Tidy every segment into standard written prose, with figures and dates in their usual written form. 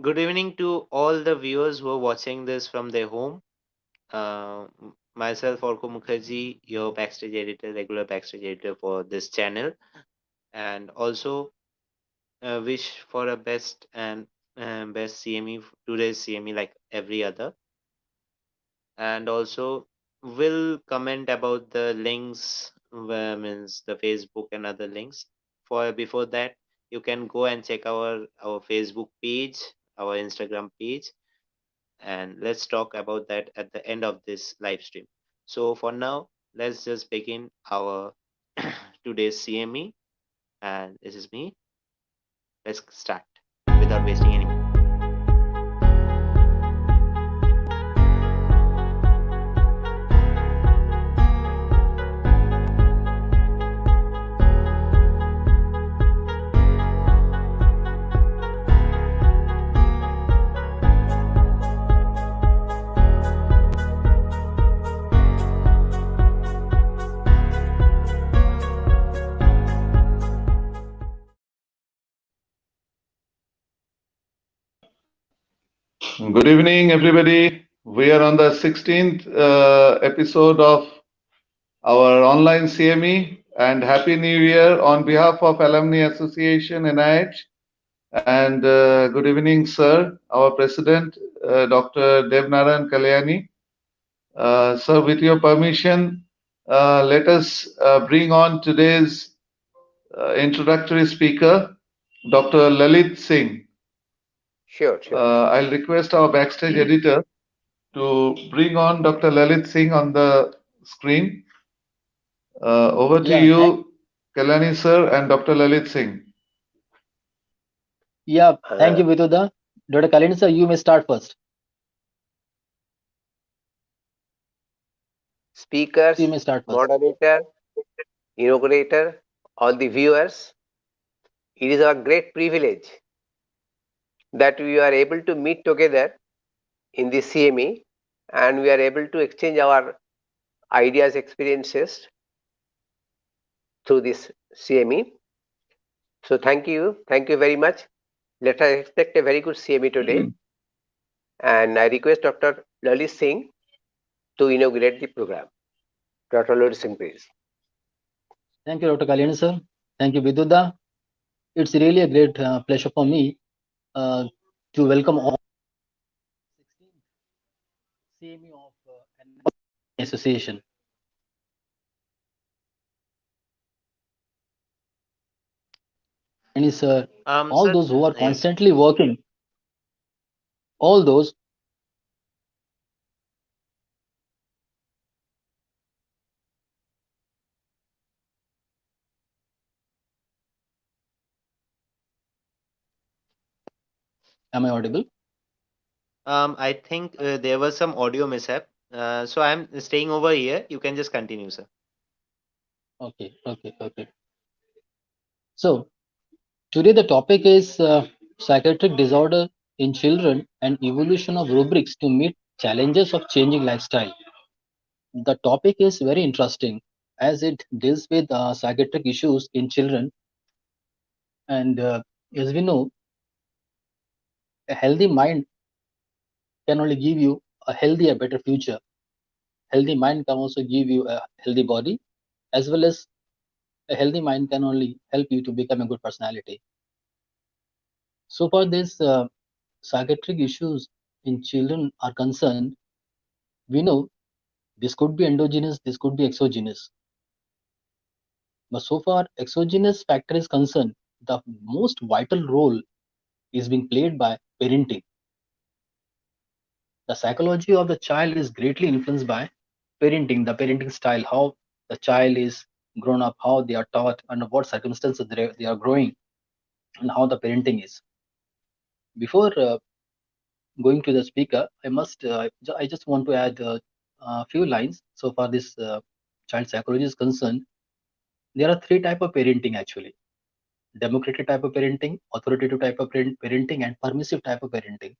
Good evening to all the viewers who are watching this from their home. Myself, Orko Mukherjee, your backstage editor, regular backstage editor for this channel, and also wish for a best and best CME today's CME like every other, and also will comment about the links, means the Facebook and other links. For before that, you can go and check our Facebook page, our Instagram page, and let's talk about that at the end of this live stream. So for now, let's just begin our today's CME, and this is me. Let's start without wasting any. Good evening, everybody. We are on the 16th episode of our online CME, and Happy New Year on behalf of Alumni Association NIH. And good evening, sir, our president, Dr. Devnaran Kalyani. Sir, with your permission, let us bring on today's introductory speaker, Dr. Lalit Singh. Sure. I'll request our backstage editor to bring on Dr. Lalit Singh on the screen. Over to Yeah, you, Kalani sir and Dr. Lalit Singh. thank you, Viduda. Dr. Kalin sir, you may start first. Speakers, You may start first. moderator, inaugurator, all the viewers, it is our great privilege that we are able to meet together in the CME and we are able to exchange our ideas, experiences through this CME. So thank you very much. Let us expect a very good CME today. And I request Dr. Lalit Singh to inaugurate the program. Dr. Lalit Singh, please. Thank you, Dr. Kalin sir. Thank you, Viduda. It's really a great pleasure for me to welcome all 16th CME of an association. And sir, all Sir, those who are yeah. constantly working, all those am I audible? I think there was some audio mishap. So I'm staying over here. You can just continue, sir. Okay. So today the topic is psychiatric disorder in children and evolution of rubrics to meet challenges of changing lifestyle. The topic is very interesting as it deals with psychiatric issues in children, and as we know, a healthy mind can only give you a healthy, a better future. Healthy mind can also give you a healthy body, as well as a healthy mind can only help you to become a good personality. So far, these psychiatric issues in children are concerned, we know this could be endogenous, this could be exogenous. But so far, exogenous factor is concerned, the most vital role is being played by parenting. The psychology of the child is greatly influenced by parenting, the parenting style, how the child is grown up, how they are taught, under what circumstances they are growing, and how the parenting is. Before going to the speaker, I just want to add a few lines. So far, this child psychology is concerned, there are three type of parenting actually: democratic type of parenting, authoritative type of parenting, and permissive type of parenting.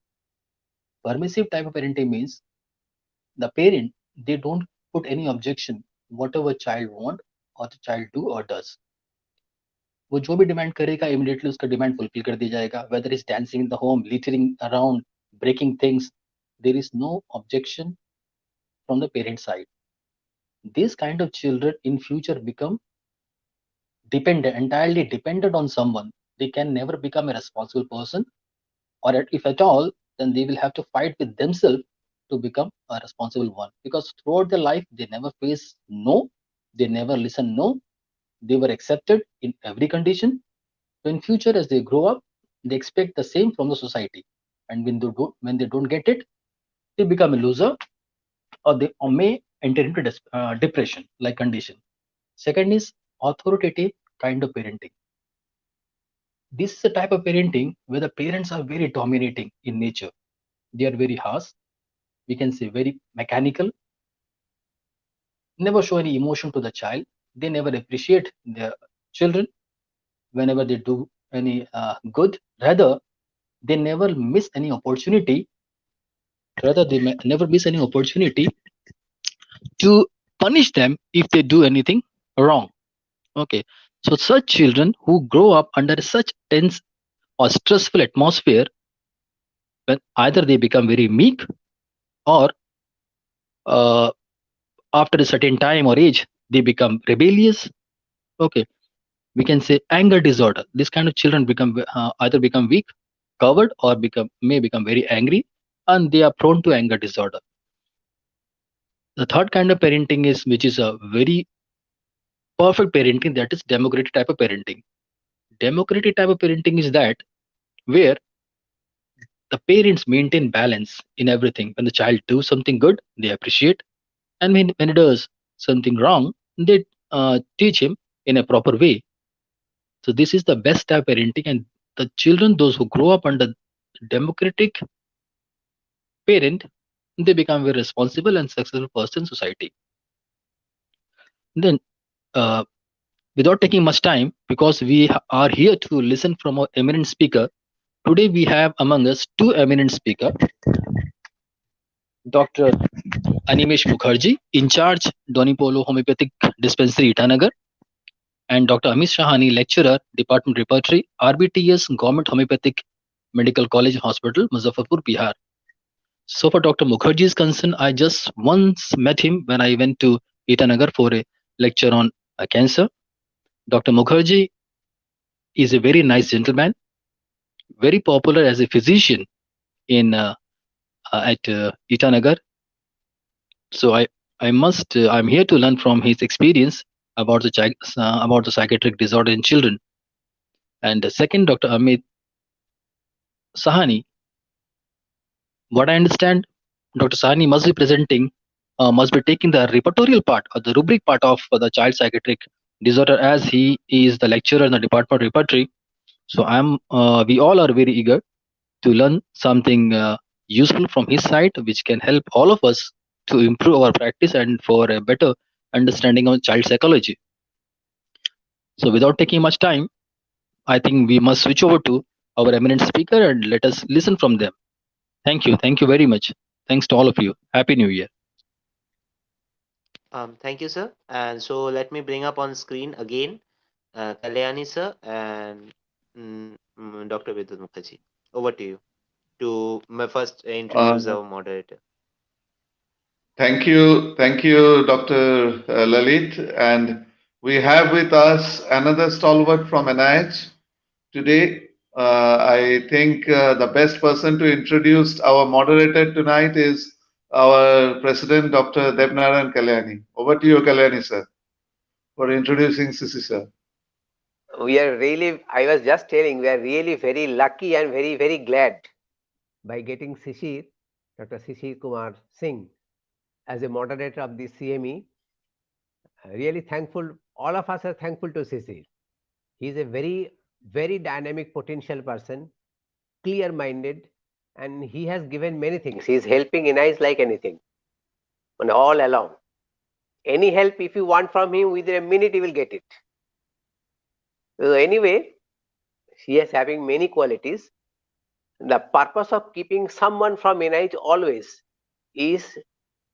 Permissive type of parenting means the parent, they don't put any objection whatever child want or the child do or does. वो जो भी demand करेगा immediately उसका demand fulfil कर दिया जाएगा, whether is dancing in the home, littering around, breaking things, there is no objection from the parent side. These kind of children in future become dependent, entirely dependent on someone. They can never become a responsible person, or if at all, then they will have to fight with themselves to become a responsible one. Because throughout their life, they never face no, they never listen no, they were accepted in every condition. So in future, as they grow up, they expect the same from the society, and when they don't get it, they become a loser, or they may enter into depression like condition. Second is authoritative kind of parenting. This is a type of parenting where the parents are very dominating in nature. They are very harsh, we can say very mechanical, never show any emotion to the child. They never appreciate their children whenever they do any good. Rather, they never miss any opportunity. Rather, they never miss any opportunity to punish them if they do anything wrong. Okay, so such children who grow up under such tense or stressful atmosphere, when either they become very meek, or uh, after a certain time or age they become rebellious. Okay, we can say anger disorder. This kind of children become either become weak, covered, or become very angry, and they are prone to anger disorder. The third kind of parenting is, which is a very perfect parenting, that is democratic type of parenting. Democratic type of parenting is that where the parents maintain balance in everything. When the child do something good, they appreciate, and when he does something wrong, they teach him in a proper way. So this is the best type of parenting, and the children, those who grow up under democratic parent, they become very responsible and successful person in society. Then, uh, without taking much time, because we are here to listen from our eminent speaker, today we have among us two eminent speaker, Dr. Animesh Mukherjee, in charge Donipolo Homeopathic Dispensary, Itanagar, and Dr. Amit Shahani, lecturer, Department Repertory, RBTS Government Homeopathic Medical College Hospital, Muzaffarpur, Bihar. So for Dr. Mukherjee's concern, I just once met him when I went to Itanagar for a lecture on cancer. Dr. Mukherjee is a very nice gentleman, very popular as a physician in at Itanagar. So I'm here to learn from his experience about the psychiatric disorder in children. And second, Dr. Amit Sahani. What I understand, Dr. Sahani must be taking the repertorial part or the rubric part of the child psychiatric disorder, as he is the lecturer in the Department of Repertory. So we all are very eager to learn something useful from his side, which can help all of us to improve our practice and for a better understanding of child psychology. So without taking much time, I think we must switch over to our eminent speaker and let us listen from them. Thank you. Thank you very much. Thanks to all of you. Happy New Year. Thank you, sir. And so let me bring up on screen again Kalyani sir and Dr. Vidut Mukherjee. Over to you to first introduce Uh, our moderator. Thank you, Dr. Lalit. And we have with us another stalwart from NIH. Today, I think the best person to introduce our moderator tonight is our President, Dr. Debnaran Kalyani. Over to you, Kalyani, sir, for introducing Sisi, sir. We are really, I was just telling, we are really very lucky and very, very glad by getting Shishir, Dr. Shishir Kumar Singh, as a moderator of the CME. Really thankful, all of us are thankful to Shishir. He is a very, very dynamic, potential person, clear minded, and he has given many things. He is helping NIH like anything, and all along. Any help, if you want from him, within a minute, he will get it. So anyway, he is having many qualities. The purpose of keeping someone from NIH always is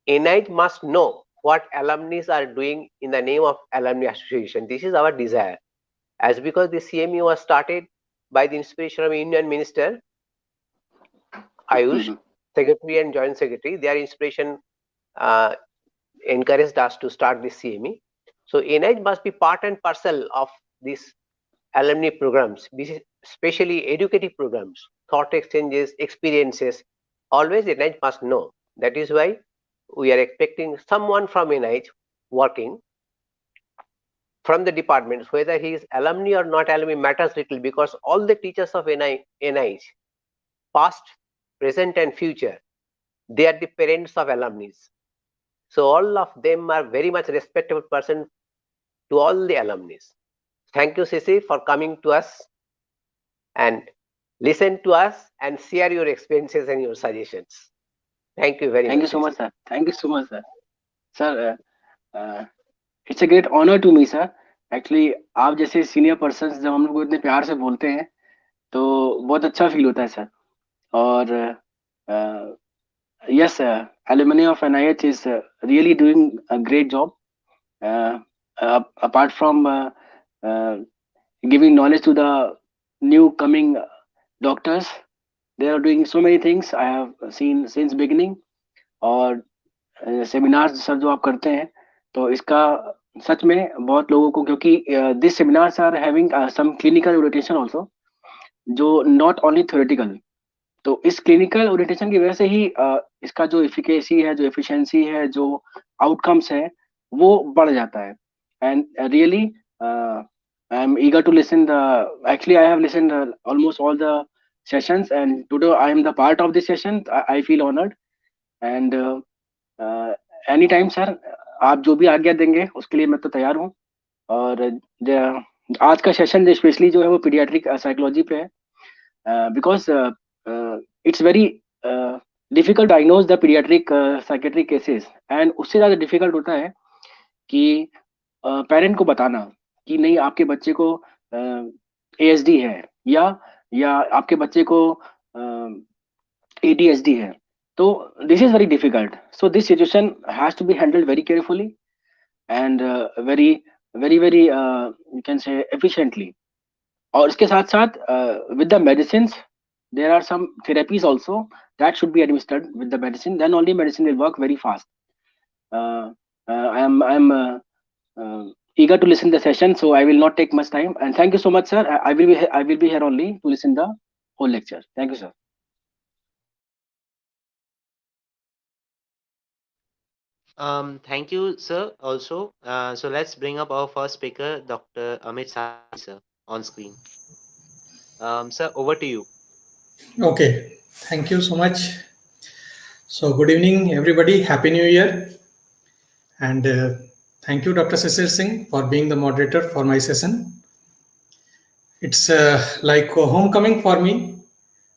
NIH must know what alumni are doing in the name of alumni association. This is our desire. as because the CME was started by the inspiration of Union Minister Ayush, Secretary and Joint Secretary. Their inspiration encouraged us to start this CME. So NIH must be part and parcel of these alumni programs, especially educative programs, thought exchanges, experiences. Always NIH must know. That is why we are expecting someone from NIH working from the departments, whether he is alumni or not alumni matters little, because all the teachers of NIH, past, present and future, they are the parents of alumni. So all of them are very much respectable person to all the alumni. Thank you, Sisi, for coming to us and listen to us and share your experiences and your suggestions. Thank you very much. Thank you so much, sir. Thank you so much, sir. Sir, it's a great honor to me, sir. Actually, आप जैसे senior person जब हम लोग को इतने प्यार से बोलते हैं तो बहुत अच्छा फील होता है सर. और yes, alumni of NIH is really doing a great job. Apart from giving knowledge to the new coming doctors, they are doing so many things I have seen since beginning. और seminars sir जो आप करते हैं तो इसका सच में बहुत लोगों को, क्योंकि this seminars are having some clinical orientation also, जो नॉट ओनली थ्योरेटिकल. तो इस क्लिनिकल ओरिएंटेशन की वजह से ही इसका जो एफिकेसी है, जो एफिशिएंसी है, जो आउटकम्स है, वो बढ़ जाता है. And really I am eager to listen the, actually I have listened almost all the sessions and today I am the part of this session. I feel honoured and any time sir, आप जो भी आज्ञा देंगे उसके लिए मैं तो तैयार हूँ. और आज का सेशन स्पेशली जो है वो पीडियाट्रिक साइकोलॉजी पे है, because it's very difficult to diagnose the pediatric psychiatric cases, and उससे ज़्यादा difficult होता है कि पेरेंट को बताना कि नहीं आपके बच्चे को ASD है या आपके बच्चे को ADHD है. तो this is very difficult. So this situation has to be handled very carefully and very you can say efficiently. और इसके साथ साथ with the medicines, there are some therapies also that should be administered with the medicine. Then only medicine will work very fast. I am eager to listen the session, so I will not take much time. And thank you so much, sir. I will be here only to listen the whole lecture. Thank you, sir. Thank you, sir. Also, so let's bring up our first speaker, Dr. Amit Sahi, sir, on screen. Sir, over to you. Okay, thank you so much. So good evening, everybody. Happy New Year. And thank you, Dr. Cecil Singh, for being the moderator for my session. It's like a homecoming for me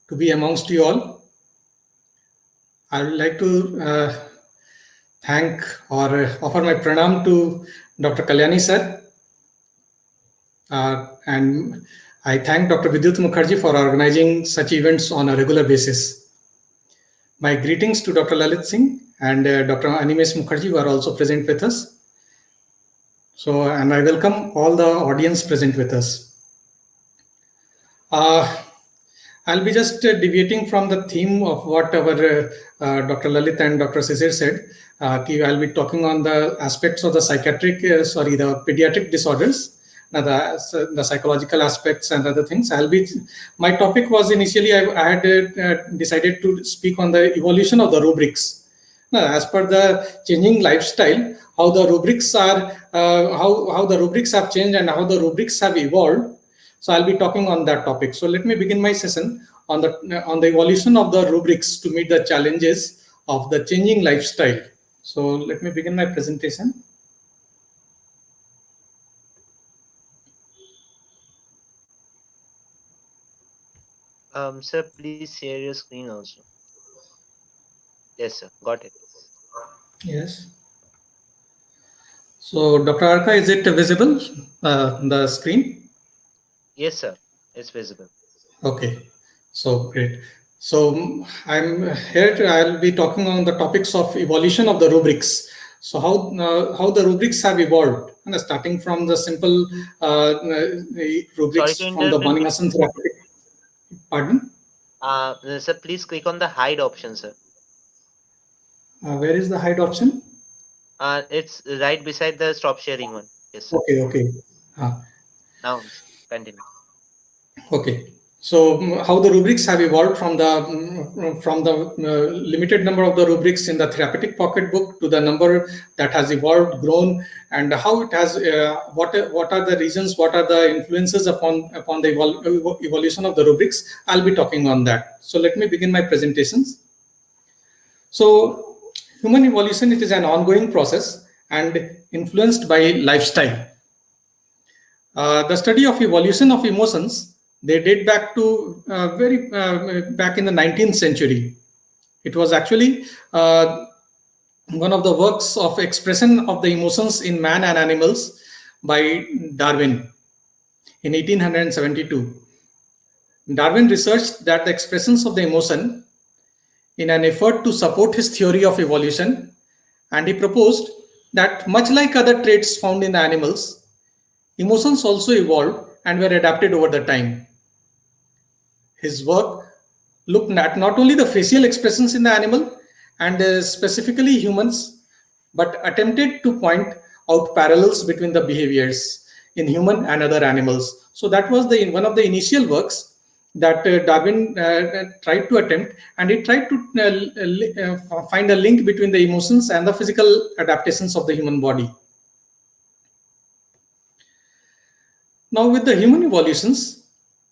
to be amongst you all. I would like to thank or offer my pranam to Dr. Kalyani sir. And I thank Dr. Vidyut Mukherjee for organizing such events on a regular basis. My greetings to Dr. Lalit Singh and Dr. Animesh Mukherjee, who are also present with us. So, and I welcome all the audience present with us. I'll be just deviating from the theme of what our Dr. Lalit and Dr. Cecil said. I'll be talking on the aspects of the the pediatric disorders. The psychological aspects and other things. My topic was initially I had decided to speak on the evolution of the rubrics. Now, as per the changing lifestyle, how the rubrics are, how the rubrics have changed and how the rubrics have evolved. So I'll be talking on that topic. So let me begin my session on the evolution of the rubrics to meet the challenges of the changing lifestyle. So let me begin my presentation. Sir, please share your screen also. Yes, sir. Got it. Yes. So, Dr. Arka, is it visible, the screen? Yes, sir. It's visible. Okay. So, great. So, I'm here. I'll be talking on the topics of evolution of the rubrics. So, how the rubrics have evolved starting from the simple rubrics Sorry to from the interrupt in Bonnie-Hassan therapeutic. Pardon? Sir, please click on the hide option, sir. Where is the hide option? It's right beside the stop sharing one. Yes, sir. Okay. Now continue. Okay. So how the rubrics have evolved from the limited number of the rubrics in the therapeutic pocketbook to the number that has evolved, grown, and how it has what are the reasons, what are the influences upon the evolution of the rubrics. I'll be talking on that. So let me begin my presentations. So human evolution, it is an ongoing process and influenced by lifestyle. The study of evolution of emotions, they date back to back in the 19th century. It was actually one of the works of expression of the emotions in man and animals by Darwin in 1872. Darwin researched that the expressions of the emotion in an effort to support his theory of evolution, and he proposed that much like other traits found in the animals, emotions also evolved and were adapted over the time. His work looked at not only the facial expressions in the animal and specifically humans, but attempted to point out parallels between the behaviors in human and other animals. So that was one of the initial works that Darwin tried to attempt, and he tried to find a link between the emotions and the physical adaptations of the human body. Now, with the human evolutions,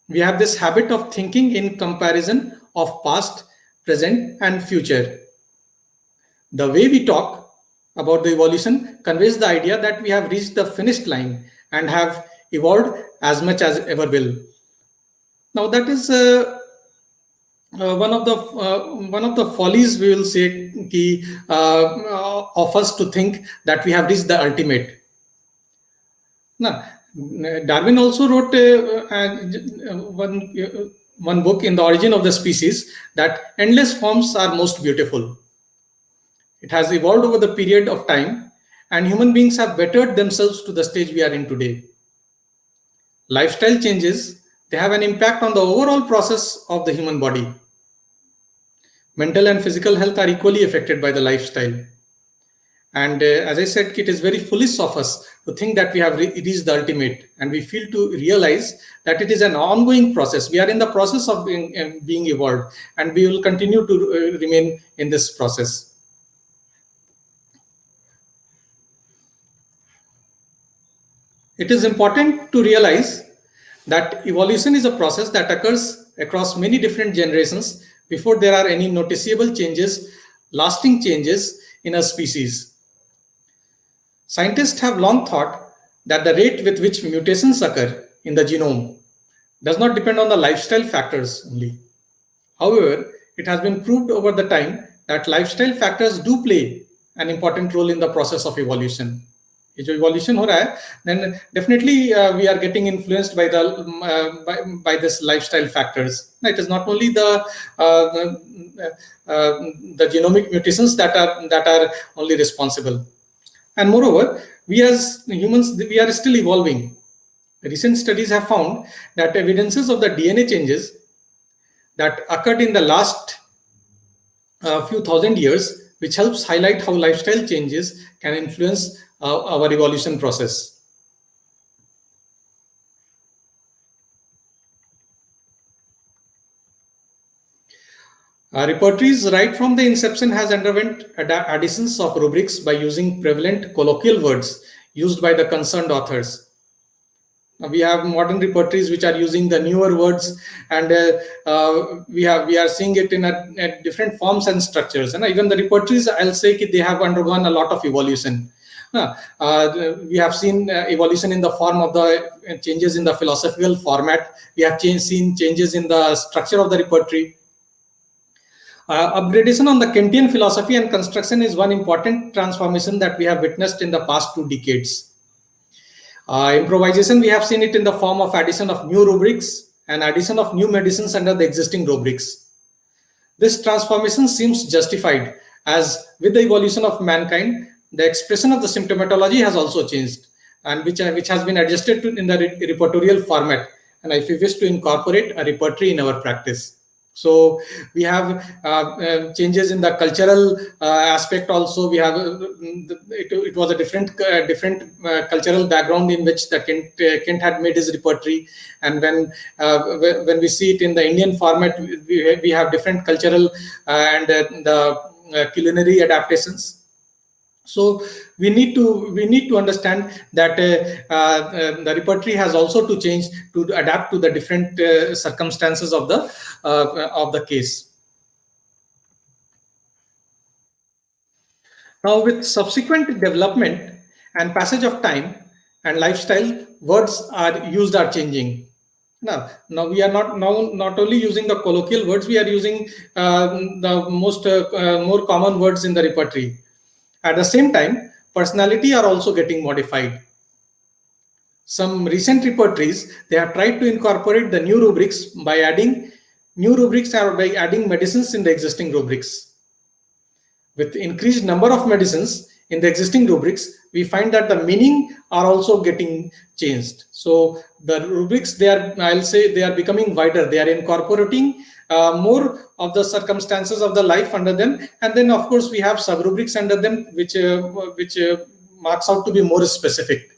we have this habit of thinking in comparison of past, present, and future. The way we talk about the evolution conveys the idea that we have reached the finish line and have evolved as much as ever will. Now, that is one of the follies, we will say, of us to think that we have reached the ultimate. Now, Darwin also wrote one book in The Origin of the Species, that endless forms are most beautiful. It has evolved over the period of time, and human beings have bettered themselves to the stage we are in today. Lifestyle changes, they have an impact on the overall process of the human body. Mental and physical health are equally affected by the lifestyle. And as I said, it is very foolish of us to think that we have reached the ultimate, and we fail to realize that it is an ongoing process. We are in the process of being evolved, and we will continue to remain in this process. It is important to realize that evolution is a process that occurs across many different generations before there are any noticeable changes, lasting changes in a species. Scientists have long thought that the rate with which mutations occur in the genome does not depend on the lifestyle factors only. However, it has been proved over the time that lifestyle factors do play an important role in the process of evolution. If evolution ho raha hai, then definitely we are getting influenced by by this lifestyle factors. It is not only the genomic mutations that are only responsible. And moreover, we as humans, we are still evolving. Recent studies have found that evidences of the DNA changes that occurred in the last few thousand years, which helps highlight how lifestyle changes can influence our evolution process. Repertories right from the inception has underwent additions of rubrics by using prevalent colloquial words used by the concerned authors. Now we have modern repertories which are using the newer words, and we are seeing it in different forms and structures. And even the repertories, I'll say they have undergone a lot of evolution. We have seen evolution in the form of the changes in the philosophical format. We have seen changes in the structure of the repertory. Upgradation on the Kantian philosophy and construction is one important transformation that we have witnessed in the past 2 decades. Improvisation, we have seen it in the form of addition of new rubrics and addition of new medicines under the existing rubrics. This transformation seems justified, as with the evolution of mankind, the expression of the symptomatology has also changed. and which has been adjusted in the repertorial format, and if we wish to incorporate a repertory in our practice. So we have changes in the cultural aspect also. We have it was a different cultural background in which the Kent had made his repertory, and when we see it in the Indian format, we have different cultural and the culinary adaptations. So we need to understand that the repertory has also to change to adapt to the different circumstances of the case. Now, with subsequent development and passage of time and lifestyle, words are changing. Now we are not only using the colloquial words, we are using the more common words in the repertory. At the same time, personality are also getting modified. Some recent repertories, they have tried to incorporate the new rubrics by adding new rubrics or by adding medicines in the existing rubrics. With increased number of medicines in the existing rubrics, we find that the meaning are also getting changed. So the rubrics, I'll say they are becoming wider. They are incorporating more of the circumstances of the life under them, and then of course we have sub rubrics under them, which marks out to be more specific.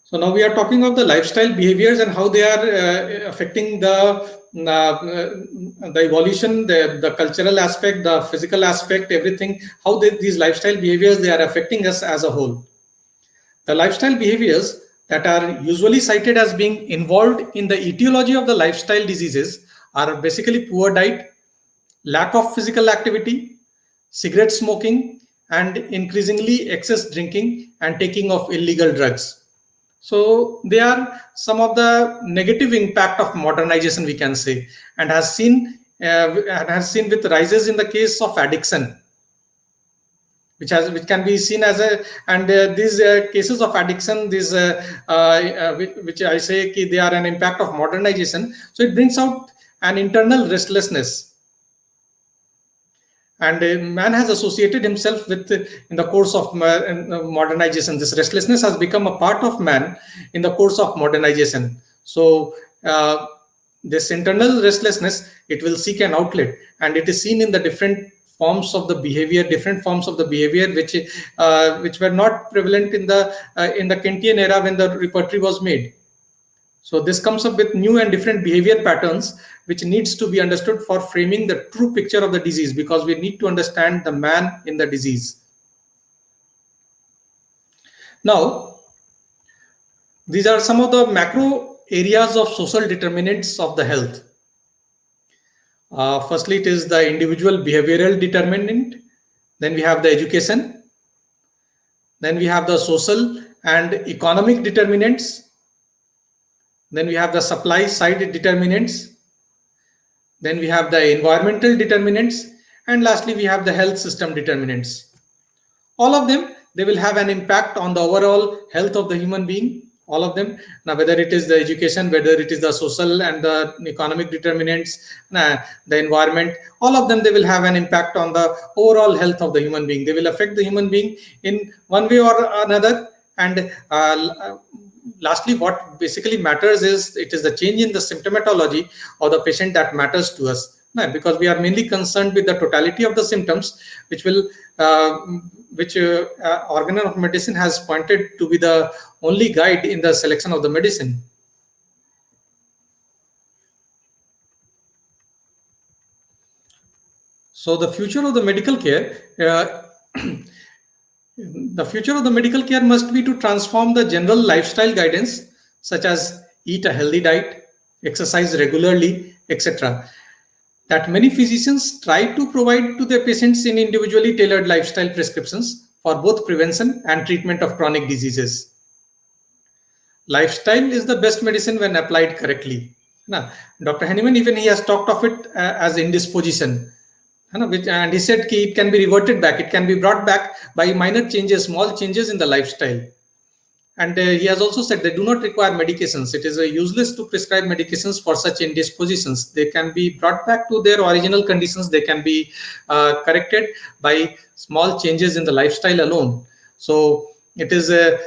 So now we are talking of the lifestyle behaviors and how they are affecting the evolution, the cultural aspect, the physical aspect, everything, how these lifestyle behaviors, they are affecting us as a whole. The lifestyle behaviors that are usually cited as being involved in the etiology of the lifestyle diseases are basically poor diet, lack of physical activity, cigarette smoking, and increasingly excess drinking and taking of illegal drugs. So they are some of the negative impact of modernization, we can say, and has seen with rises in the case of addiction, which can be seen as these cases of addiction, which I say they are an impact of modernization. So it brings out an internal restlessness. And man has associated himself with, in the course of modernization, this restlessness has become a part of man in the course of modernization. So this internal restlessness, it will seek an outlet, and it is seen in the different forms of the behavior, which were not prevalent in the Kentian era when the repertory was made. So this comes up with new and different behavior patterns, which needs to be understood for framing the true picture of the disease, because we need to understand the man in the disease. Now, these are some of the macro areas of social determinants of the health. Firstly, it is the individual behavioral determinant. Then we have the education. Then we have the social and economic determinants. Then we have the supply side determinants. Then we have the environmental determinants. And lastly, we have the health system determinants. All of them, they will have an impact on the overall health of the human being. All of them. Now, whether it is the education, whether it is the social and the economic determinants, the environment, all of them, they will have an impact on the overall health of the human being. They will affect the human being in one way or another. And lastly, what basically matters is it is the change in the symptomatology of the patient that matters to us, because we are mainly concerned with the totality of the symptoms, which organ of medicine has pointed to be the only guide in the selection of the medicine. So the future of the medical care, must be to transform the general lifestyle guidance, such as eat a healthy diet, exercise regularly, etc., that many physicians try to provide to their patients in individually tailored lifestyle prescriptions for both prevention and treatment of chronic diseases. Lifestyle is the best medicine when applied correctly. Now, Dr. Henneman, even he has talked of it as indisposition. And he said it can be reverted back, it can be brought back by minor changes, small changes in the lifestyle. And he has also said they do not require medications. It is useless to prescribe medications for such indispositions. They can be brought back to their original conditions. They can be corrected by small changes in the lifestyle alone. So it is the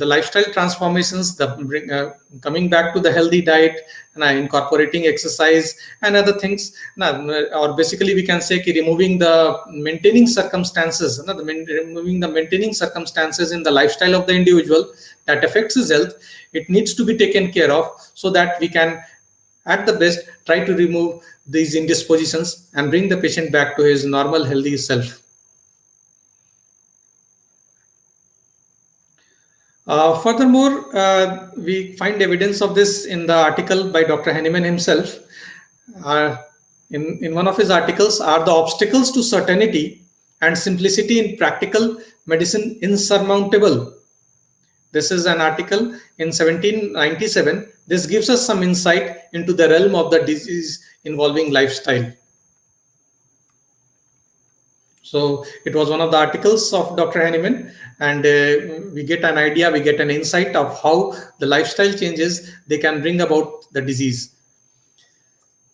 lifestyle transformations, the coming back to the healthy diet, incorporating exercise and other things, or basically we can say removing the maintaining circumstances, removing the maintaining circumstances in the lifestyle of the individual that affects his health. It needs to be taken care of so that we can at the best try to remove these indispositions and bring the patient back to his normal healthy self. Furthermore, we find evidence of this in the article by Dr. Hahnemann himself. In one of his articles, Are the Obstacles to Certainty and Simplicity in Practical Medicine Insurmountable? This is an article in 1797. This gives us some insight into the realm of the disease involving lifestyle. So it was one of the articles of Dr. Hahnemann, and we get an idea, we get an insight of how the lifestyle changes, they can bring about the disease.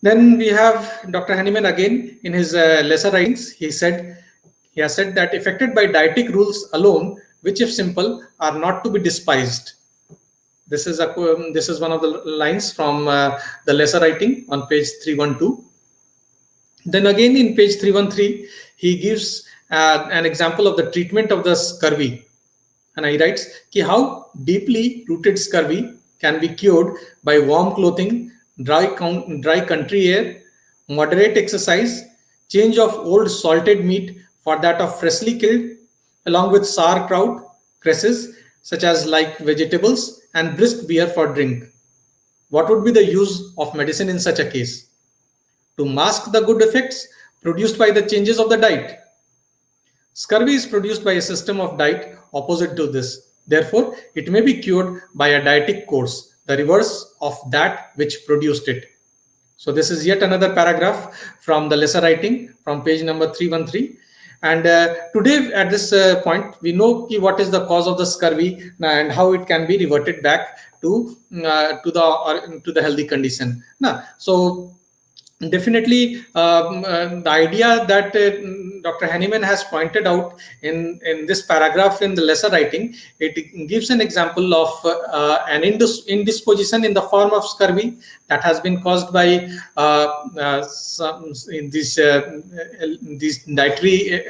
Then we have Dr. Hahnemann again in his lesser writings. He has said that affected by dietetic rules alone, which if simple are not to be despised. This is one of the lines from the lesser writing on page 312. Then again in page 313, he gives an example of the treatment of the scurvy. And he writes how deeply rooted scurvy can be cured by warm clothing, dry country air, moderate exercise, change of old salted meat for that of freshly killed, along with sauerkraut, cresses, such as like vegetables, and brisk beer for drink. What would be the use of medicine in such a case? To mask the good effects produced by the changes of the diet. Scurvy is produced by a system of diet opposite to this. Therefore, it may be cured by a dietetic course, the reverse of that which produced it. So this is yet another paragraph from the lesser writing from page number 313. And today at this point, we know what is the cause of the scurvy and how it can be reverted back to the healthy condition. So definitely the idea that Dr. Hahnemann has pointed out in this paragraph in the lesser writing, it gives an example of an indisposition in the form of scurvy that has been caused by these dietary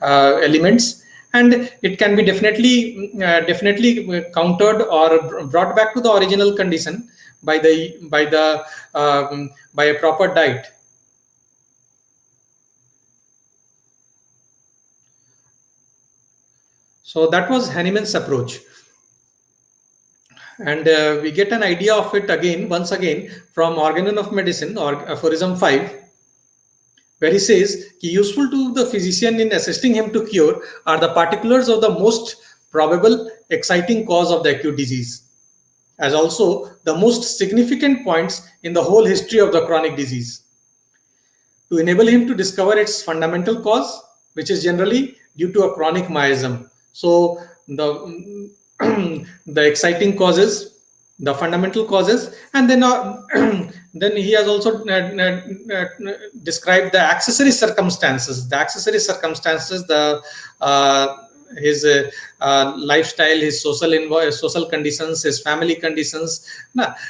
elements, and it can be definitely countered or brought back to the original condition by a proper diet. So that was Hahnemann's approach, and we get an idea of it once again from Organon of Medicine, or aphorism 5, where he says, useful to the physician in assisting him to cure are the particulars of the most probable exciting cause of the acute disease, as also the most significant points in the whole history of the chronic disease, to enable him to discover its fundamental cause, which is generally due to a chronic miasm. So the exciting causes, the fundamental causes, and then then he has also described the accessory circumstances. The accessory circumstances, his lifestyle, his social conditions, his family conditions,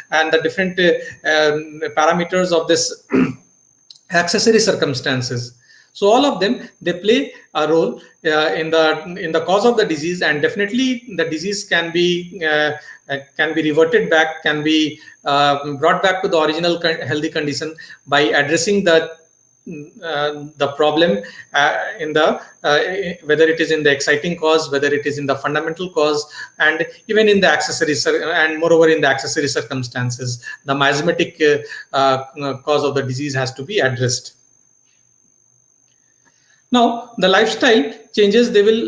and the different parameters of this accessory circumstances. So all of them, they play a role in the cause of the disease, and definitely the disease can be reverted back, can be brought back to the original healthy condition by addressing the problem in the whether it is in the exciting cause, whether it is in the fundamental cause, and even in the accessory, and moreover in the accessory circumstances, the miasmatic cause of the disease has to be addressed. Now, the lifestyle changes, they will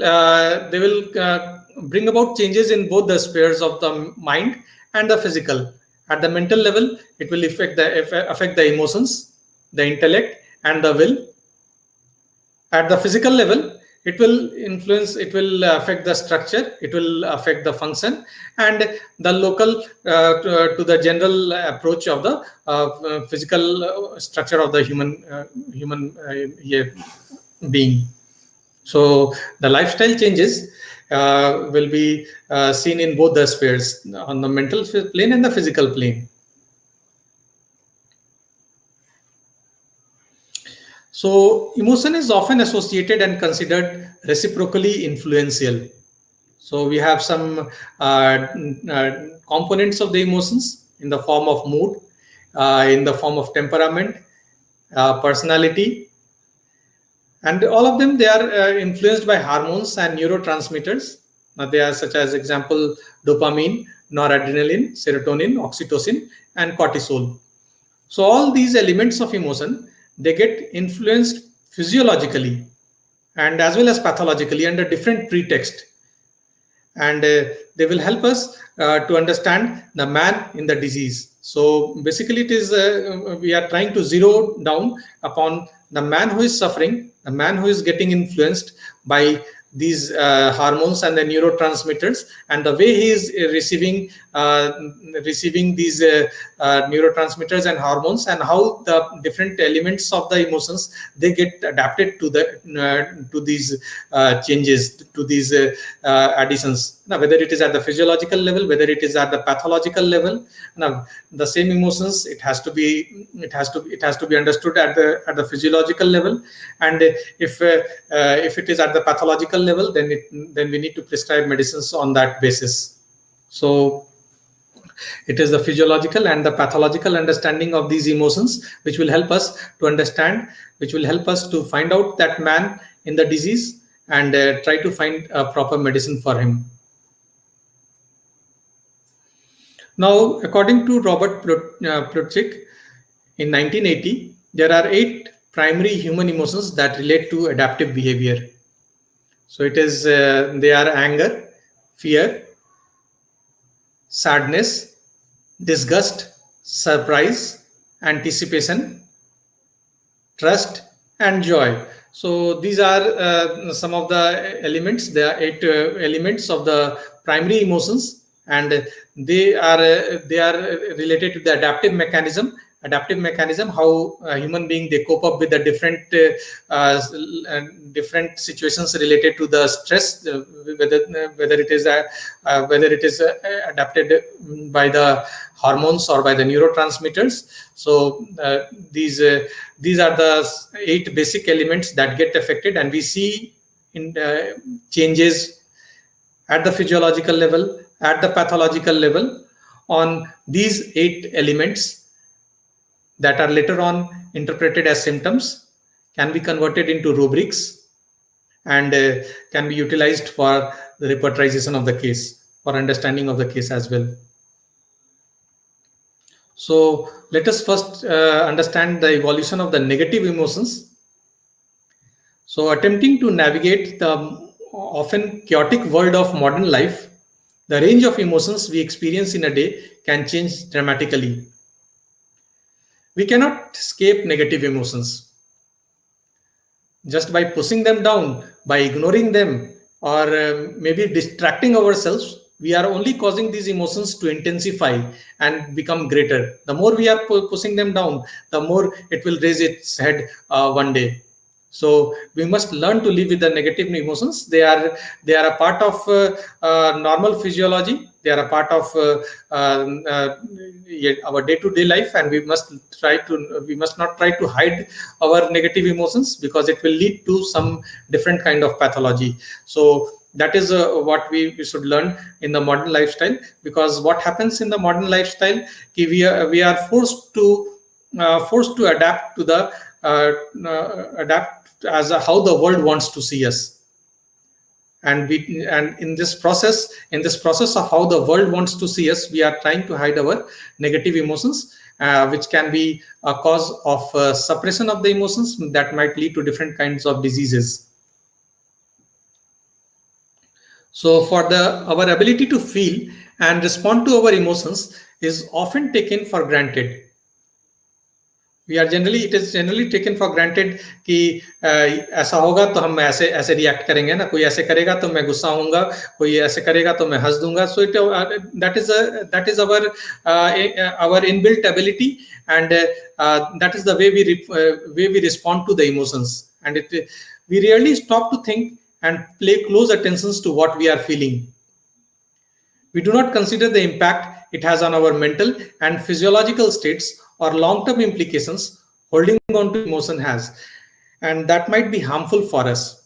bring about changes in both the spheres of the mind and the physical. At the mental level, it will affect the emotions, the intellect, and the will. At the physical level, it will influence, it will affect the structure, it will affect the function, and the local to the general approach of the physical structure of the human being. So the lifestyle changes will be seen in both the spheres, on the mental plane and the physical plane. So emotion is often associated and considered reciprocally influential. So we have some components of the emotions in the form of mood, in the form of temperament, personality, and all of them, they are influenced by hormones and neurotransmitters. They are such as example dopamine, noradrenaline, serotonin, oxytocin, and cortisol. So all these elements of emotion, they get influenced physiologically and as well as pathologically under different pretext, and they will help us to understand the man in the disease. So basically it is we are trying to zero down upon the man who is suffering, the man who is getting influenced by these hormones and the neurotransmitters, and the way he is receiving these neurotransmitters and hormones, and how the different elements of the emotions, they get adapted to the to these changes, to these additions. Now, whether it is at the physiological level, whether it is at the pathological level, now the same emotions, it has to be understood at the physiological level, and if it is at the pathological level, then we need to prescribe medicines on that basis. So it is the physiological and the pathological understanding of these emotions which will help us to understand, which will help us to find out that man in the disease and try to find a proper medicine for him. Now, according to Robert Plutchik, in 1980, there are 8 primary human emotions that relate to adaptive behavior. So it is they are anger, fear, sadness, disgust, surprise, anticipation, trust, and joy. So these are some of the elements. There are 8 elements of the primary emotions, and they are related to the adaptive mechanism, how a human being, they cope up with the different situations related to the stress, whether it is adapted by the hormones or by the neurotransmitters. So these are the 8 basic elements that get affected, and we see in changes at the physiological level, at the pathological level, on these 8 elements that are later on interpreted as symptoms, can be converted into rubrics, and can be utilized for the repertorization of the case, for understanding of the case as well. So let us first understand the evolution of the negative emotions. So attempting to navigate the often chaotic world of modern life, the range of emotions we experience in a day can change dramatically. We cannot escape negative emotions. Just by pushing them down, by ignoring them, or maybe distracting ourselves, we are only causing these emotions to intensify and become greater. The more we are pushing them down, the more it will raise its head one day. So we must learn to live with the negative emotions. They are a part of normal physiology. They are a part of our day-to-day life, and we must not try to hide our negative emotions, because it will lead to some different kind of pathology. So that is what we should learn in the modern lifestyle, because what happens in the modern lifestyle, we are forced to adapt to the adapt as how the world wants to see us, and in this process of how the world wants to see us, we are trying to hide our negative emotions, which can be a cause of suppression of the emotions that might lead to different kinds of diseases. So for our ability to feel and respond to our emotions is often taken for granted. it is generally taken for granted कि ऐसा होगा तो हम ऐसे react करेंगे ना, कोई ऐसे करेगा तो मैं गुस्सा होऊंगा, कोई ऐसे करेगा तो मैं हंस दूंगा. So that is our inbuilt ability, and that is the way we respond to the emotions, and we rarely stop to think and pay close attention to what we are feeling. We do not consider the impact it has on our mental and physiological states or long-term implications holding on to emotion has, and that might be harmful for us.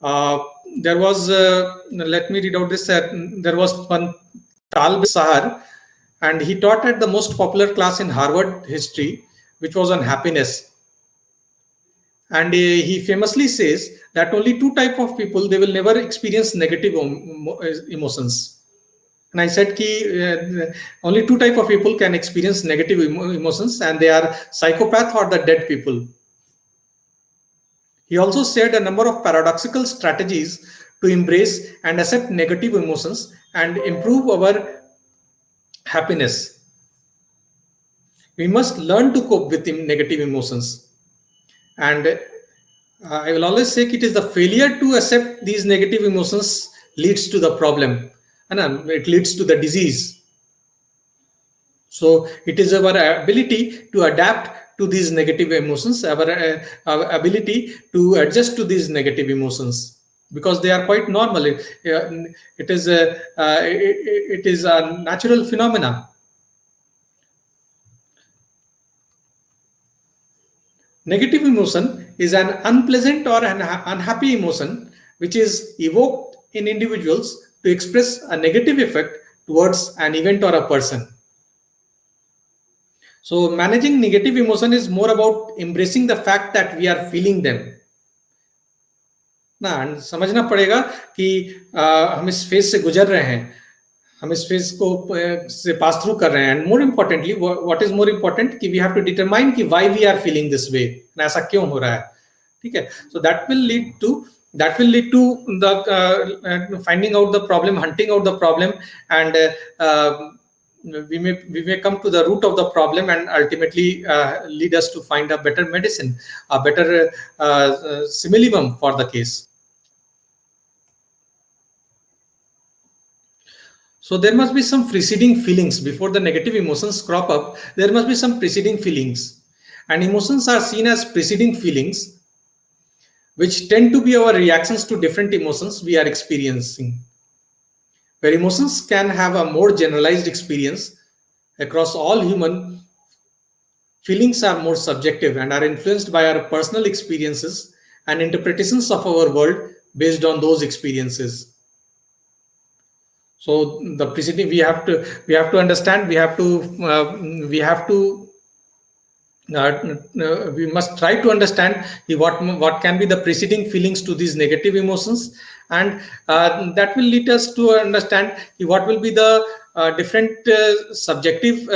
There was, let me read out this. There was one Tal Sahar, and he taught at the most popular class in Harvard history, which was on happiness. And he famously says that only two types of people, they will never experience negative emotions. And I said only two types of people can experience negative emotions, and they are psychopath or the dead people. He also shared a number of paradoxical strategies to embrace and accept negative emotions and improve our happiness. We must learn to cope with negative emotions. And I will always say it is the failure to accept these negative emotions leads to the problem, and it leads to the disease. So it is our ability to adapt to these negative emotions, our ability to adjust to these negative emotions, because they are quite normal. It is a natural phenomena. Negative emotion is an unpleasant or an unhappy emotion which is evoked in individuals to express a negative effect towards an event or a person. So managing negative emotion is more about embracing the fact that we are feeling them. ना समझना पड़ेगा कि हम इस phase से गुजर रहे हैं, हम इस फेज को से पास थ्रू कर रहे हैं. And more importantly, what is more important कि वी हैव टू डिटरमाइन कि why we are feeling this way, ऐसा क्यों हो रहा है. ठीक है. So that will lead to the finding out the problem, hunting out the problem, and we may come to the root of the problem, and ultimately lead us to find a better medicine, a better similibum for the case. So there must be some preceding feelings before the negative emotions crop up. There must be some preceding feelings, and emotions are seen as preceding feelings, which tend to be our reactions to different emotions we are experiencing. Where emotions can have a more generalized experience across all human, feelings are more subjective and are influenced by our personal experiences and interpretations of our world based on those experiences. So the preceding, we have to understand, we must try to understand what can be the preceding feelings to these negative emotions, and that will lead us to understand what will be the different subjective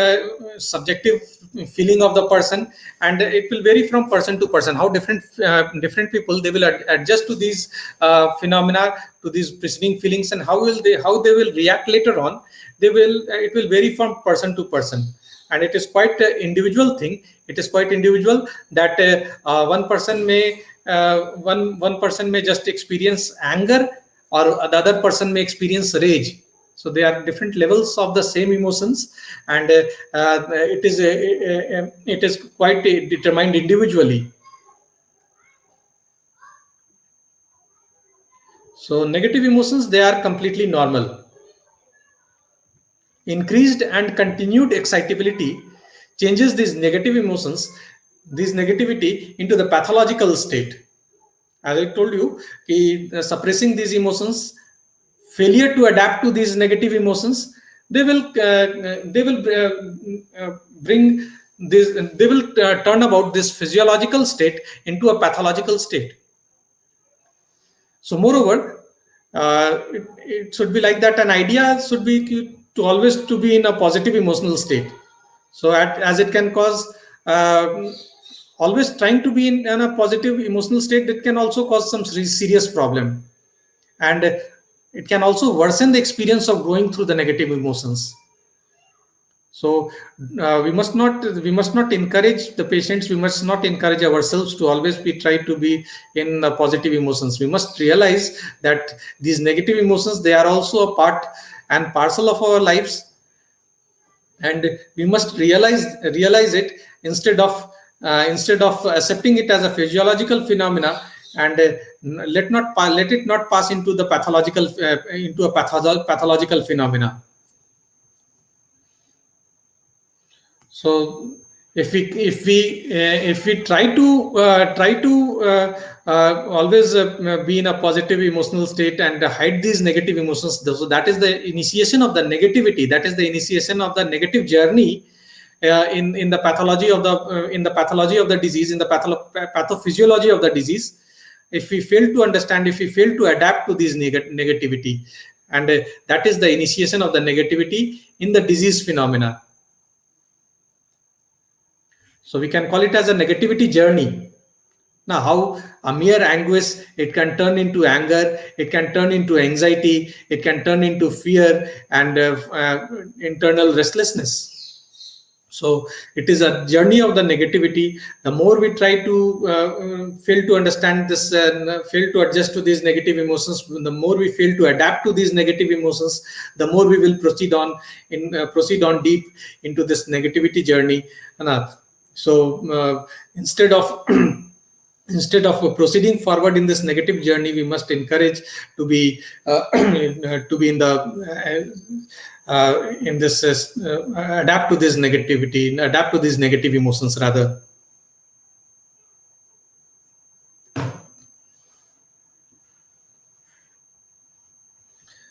feeling of the person, and it will vary from person to person, how different people they will adjust to these phenomena, to these preceding feelings, and how they will react later on. It will vary from person to person, and it is quite an individual thing. It is quite individual that one person may just experience anger, or the other person may experience rage. So they are different levels of the same emotions, and it is quite determined individually. So negative emotions, they are completely normal. Increased and continued excitability changes these negative emotions, this negativity, into the pathological state. As I told you, suppressing these emotions, failure to adapt to these negative emotions, they will turn about this physiological state into a pathological state. So moreover, it should be like that. An idea should be to always to be in a positive emotional state. So as it can cause always trying to be in a positive emotional state, that can also cause some serious problem, and it can also worsen the experience of going through the negative emotions. So we must not encourage the patients. We must not encourage ourselves to always try to be in positive emotions. We must realize that these negative emotions, they are also a part and parcel of our lives, and we must realize it instead of accepting it as a physiological phenomena, and let it not pass into the pathological phenomena. So if we try to always be in a positive emotional state and hide these negative emotions, so that is the initiation of the negativity. That is the initiation of the negative journey in the pathology of the disease, in the pathophysiology of the disease. If we fail to understand, if we fail to adapt to this negativity, and that is the initiation of the negativity in the disease phenomena. So we can call it as a negativity journey. Now, how a mere anguish, it can turn into anger, it can turn into anxiety, it can turn into fear and internal restlessness. So it is a journey of the negativity. The more we try to fail to understand this, fail to adjust to these negative emotions, the more we fail to adapt to these negative emotions, the more we will proceed on deep into this negativity journey. So instead of proceeding forward in this negative journey, we must encourage to be in this adapt to this negativity, adapt to these negative emotions rather.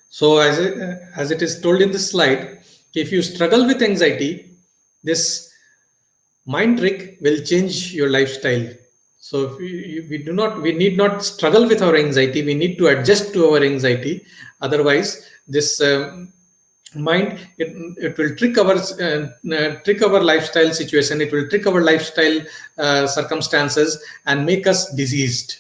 So as it is told in this slide, if you struggle with anxiety, this mind trick will change your lifestyle. So we need not struggle with our anxiety. We need to adjust to our anxiety. Otherwise, this mind, it will trick our lifestyle situation. It will trick our lifestyle circumstances and make us diseased.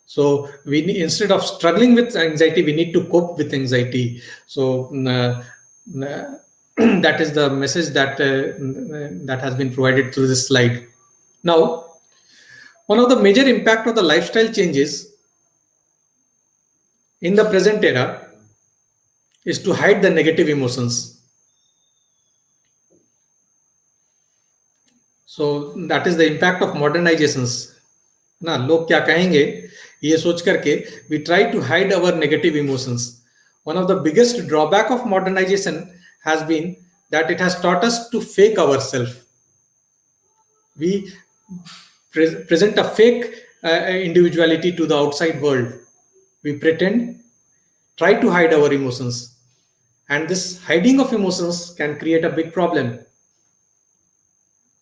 So instead of struggling with anxiety, we need to cope with anxiety. So that is the message that has been provided through this slide. Now, one of the major impact of the lifestyle changes in the present era is to hide the negative emotions. So that is the impact of modernizations. ना लोग क्या कहेंगे ये सोच करके we try to hide our negative emotions. One of the biggest drawback of modernization has been that it has taught us to fake ourselves. We present a fake individuality to the outside world. We pretend, try to hide our emotions, and this hiding of emotions can create a big problem.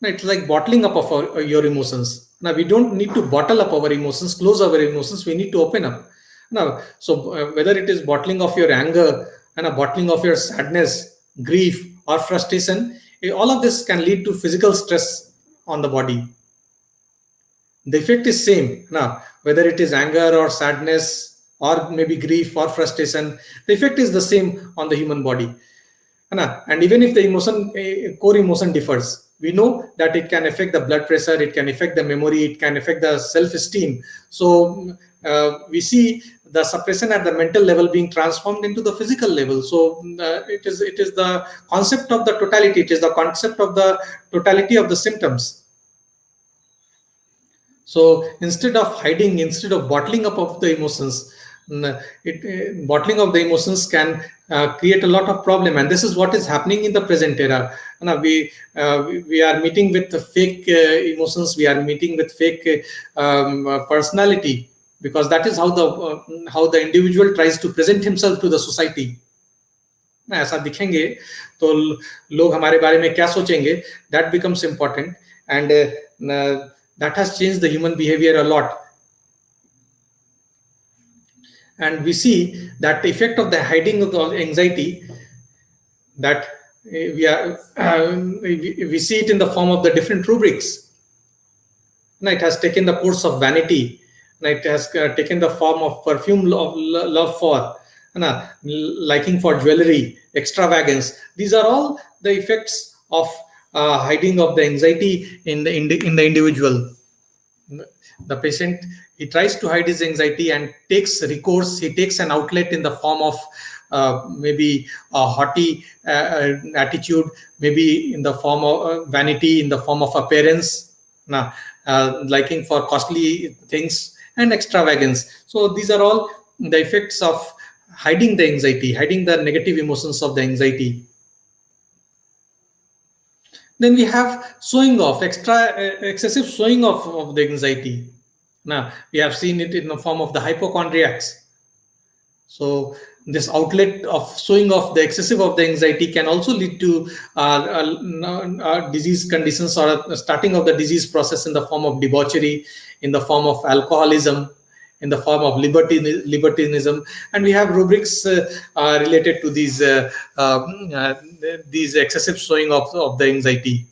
It's like bottling up of your emotions. Now we don't need to bottle up our emotions, close our emotions. We need to open up. Now, so whether it is bottling of your anger and a bottling of your sadness, grief, or frustration, all of this can lead to physical stress on the body. The effect is same. Now, whether it is anger or sadness or maybe grief or frustration, the effect is the same on the human body. And even if the core emotion differs, we know that it can affect the blood pressure, it can affect the memory, it can affect the self-esteem. So we see the suppression at the mental level being transformed into the physical level. So it is the concept of the totality. It is the concept of the totality of the symptoms. So instead of hiding, instead of bottling up of the emotions, bottling of the emotions can create a lot of problem, and this is what is happening in the present era. We are meeting with the fake emotions. We are meeting with fake personality, because that is how the individual tries to present himself to the society. ऐसा दिखेंगे तो लोग हमारे बारे में क्या सोचेंगे, that becomes important, and that has changed the human behavior a lot. And we see that the effect of the hiding of the anxiety, that we see it in the form of the different rubrics. It has taken the course of vanity. It has taken the form of perfume of love for. liking for jewelry, extravagance. These are all the effects of hiding of the anxiety in the individual. The patient, he tries to hide his anxiety and takes recourse. He takes an outlet in the form of maybe a haughty attitude, maybe in the form of vanity, in the form of appearance, liking for costly things, and extravagance. So these are all the effects of hiding the anxiety, hiding the negative emotions of the anxiety. Then we have showing off, excessive showing off of the anxiety. Now we have seen it in the form of the hypochondriacs. So this outlet of showing off the excessive of the anxiety can also lead to disease conditions, or a starting of the disease process in the form of debauchery, in the form of alcoholism, in the form of libertinism. And we have rubrics related to these excessive showing of the anxiety.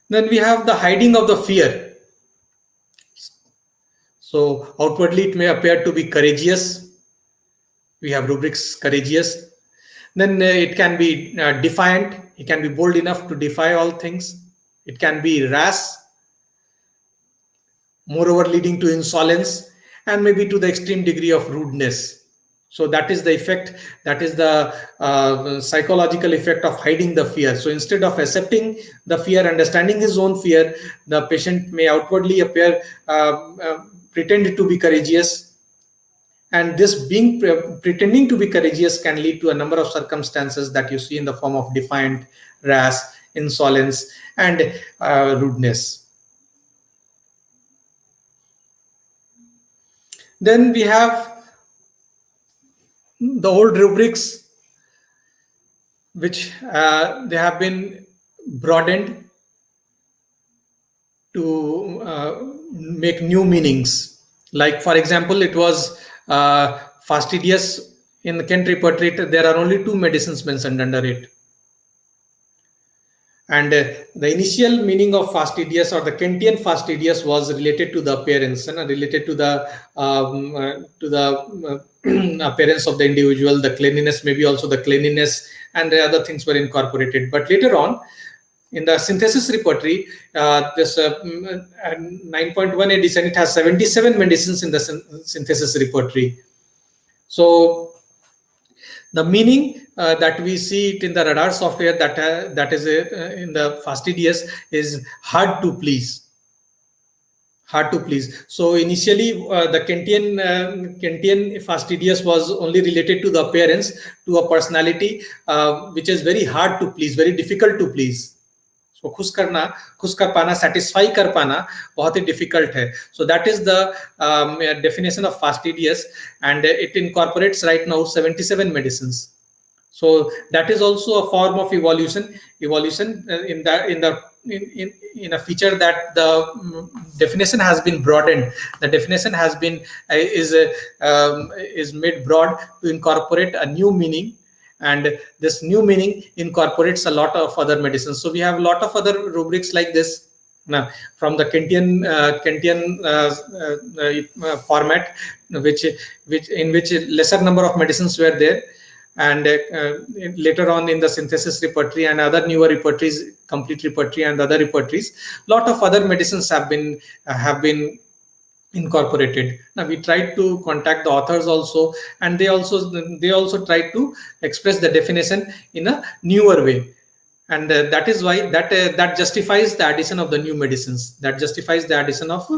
Then we have the hiding of the fear. So outwardly it may appear to be courageous. We have rubrics courageous. Then it can be defiant. It can be bold enough to defy all things. It can be rash, moreover leading to insolence, and maybe to the extreme degree of rudeness. So that is the effect, that is the psychological effect of hiding the fear. So instead of accepting the fear, understanding his own fear, the patient may outwardly appear, pretend to be courageous. And this being pretending to be courageous can lead to a number of circumstances that you see in the form of defiant, rash, insolence, and rudeness. Then we have the old rubrics, which they have been broadened to make new meanings. Like, for example, it was fastidious. In the Kent repertory, there are only 2 medicines mentioned under it. And the initial meaning of fastidious, or the Kentian fastidious, was related to the appearance and related to the appearance of the individual, the cleanliness, maybe also the cleanliness, and the other things were incorporated. But later on, in the synthesis repertory, this 9.1 edition, it has 77 medicines in the synthesis repertory. So the meaning that we see it in the radar software, that is in the fastidious, is hard to please. Hard to please. So initially, the Kentian fastidious was only related to the appearance, to a personality, which is very hard to please, very difficult to please. So खुश कर पाना, satisfy कर पाना बहुत ही difficult है. So that is the definition of fastidious, and it incorporates right now 77 medicines. So that is also a form of evolution in a feature that the definition has been broadened. The definition has been is made broad to incorporate a new meaning. And this new meaning incorporates a lot of other medicines. So we have a lot of other rubrics like this now from the Kentian format, which lesser number of medicines were there. And later on in the synthesis repertory and other newer repertories, complete repertory and other repertories, lot of other medicines have been incorporated. Now we tried to contact the authors also, and they also tried to express the definition in a newer way, and that is why that justifies the addition of the new medicines, that justifies the addition of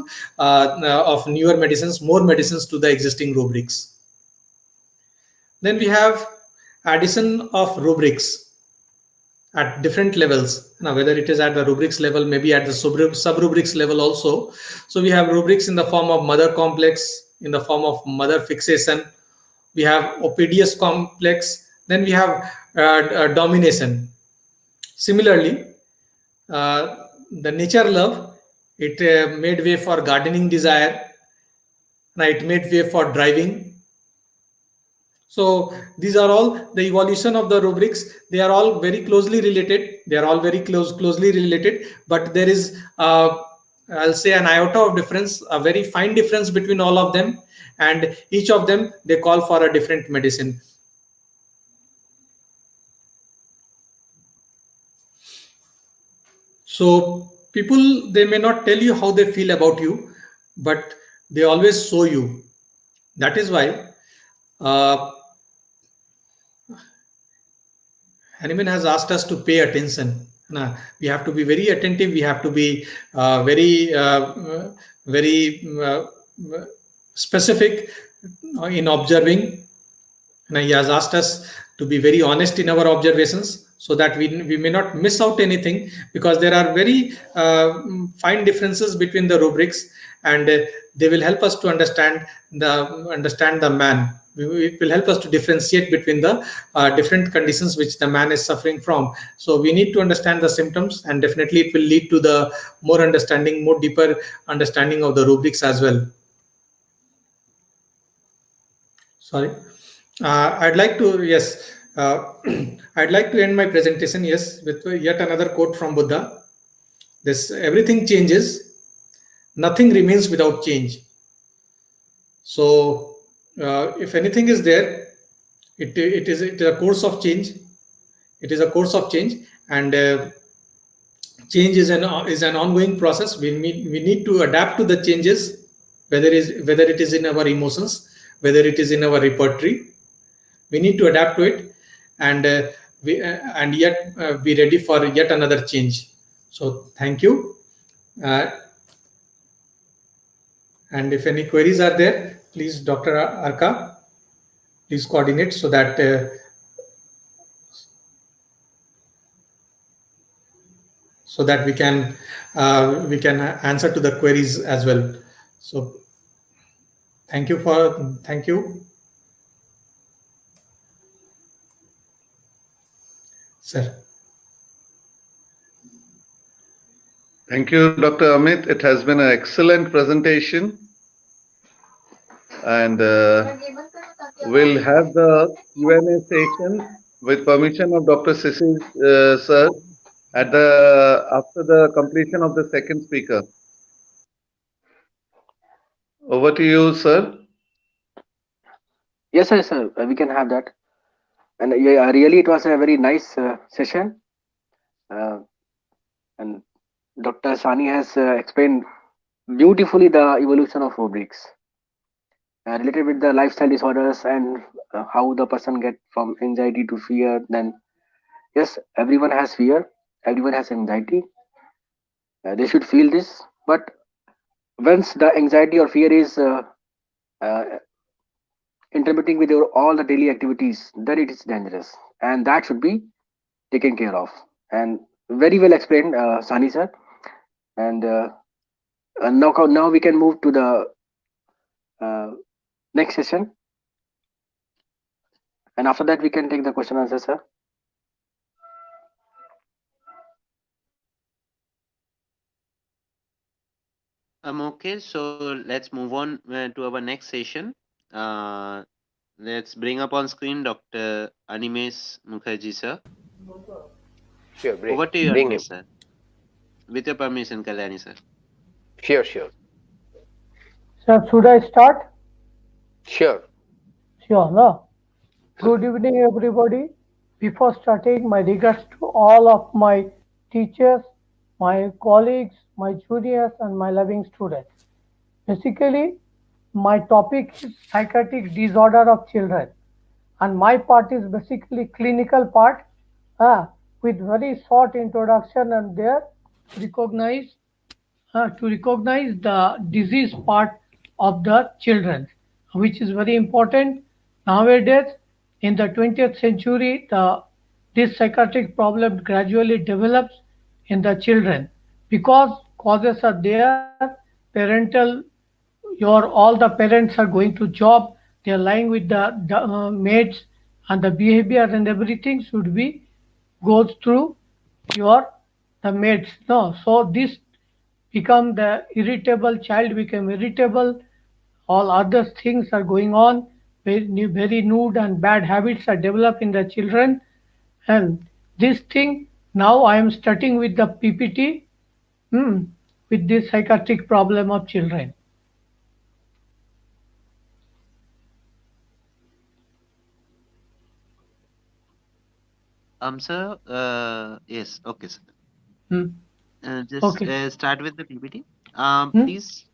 newer medicines, more medicines to the existing rubrics. Then we have addition of rubrics at different levels. Now, whether it is at the rubrics level, maybe at the sub-rubrics level also. So we have rubrics in the form of mother complex, in the form of mother fixation. We have ophidius complex. Then we have domination. Similarly, the nature love, it made way for gardening desire. Now it made way for driving. So these are all the evolution of the rubrics. They are all very closely related. They are all very closely related, but there is I'll say an iota of difference, a very fine difference between all of them. and each of them they call for a different medicine. So people, they may not tell you how they feel about you, but they always show you. That is why Hanuman has asked us to pay attention. We have to be very attentive. We have to be very specific in observing. He has asked us to be very honest in our observations, so that we may not miss out anything, because there are very fine differences between the rubrics, and they will help us to understand the man. It will help us to differentiate between the different conditions which the man is suffering from. So we need to understand the symptoms, and definitely it will lead to the more deeper understanding of the rubrics as well. Sorry. I'd like to, yes, I'd like to end my presentation, yes, with yet another quote from Buddha. This: everything changes, nothing remains without change. So if anything is there, it is a course of change. It is a course of change, and change is an ongoing process. We need to adapt to the changes, whether it is in our emotions, whether it is in our repertory. We need to adapt to it, and yet be ready for yet another change. So thank you. And if any queries are there, please, Dr. Arka, please coordinate so that we can answer to the queries as well. So thank you. Sir. Thank you, Dr. Amit. It has been an excellent presentation. And we'll have the Q&A session with permission of Dr. Sisir sir after the completion of the second speaker. Over to you, sir. Yes, sir. We can have that. And really, it was a very nice session. And Dr. Sani has explained beautifully the evolution of rubrics related with the lifestyle disorders, and how the person get from anxiety to fear. Then, yes, everyone has fear, everyone has anxiety. They should feel this, but once the anxiety or fear is interpreting with all the daily activities, then it is dangerous, and that should be taken care of. And very well explained, Sani sir. And now we can move to the next session, and after that we can take the question answer, sir. Okay, so let's move on to our next session. Let's bring up on screen Dr. Animesh Mukherjee, sir. Sure, Over to you, bring him. Animesh, sir. With your permission, Kalyani, sir. Sure. Sir, should I start? Sure. Sure, no. Good evening, everybody. Before starting, my regards to all of my teachers, my colleagues, my juniors, and my loving students. Basically, my topic is psychiatric disorder of children, and my part is basically clinical part, with very short introduction, and there recognize to recognize the disease part of the children, which is very important nowadays. In the 20th century, this psychiatric problem gradually develops in the children because causes are there. Parental, all the parents are going to job, they are lying with the maids, and the behavior and everything should be goes through your the maids. No, so this become the irritable child become irritable, all other things are going on, very nude and bad habits are developed in the children. And this thing, now I am starting with the PPT, with this psychiatric problem of children. Sir, yes, okay, sir. Hmm. Just Okay. start with the PPT. Hmm. Please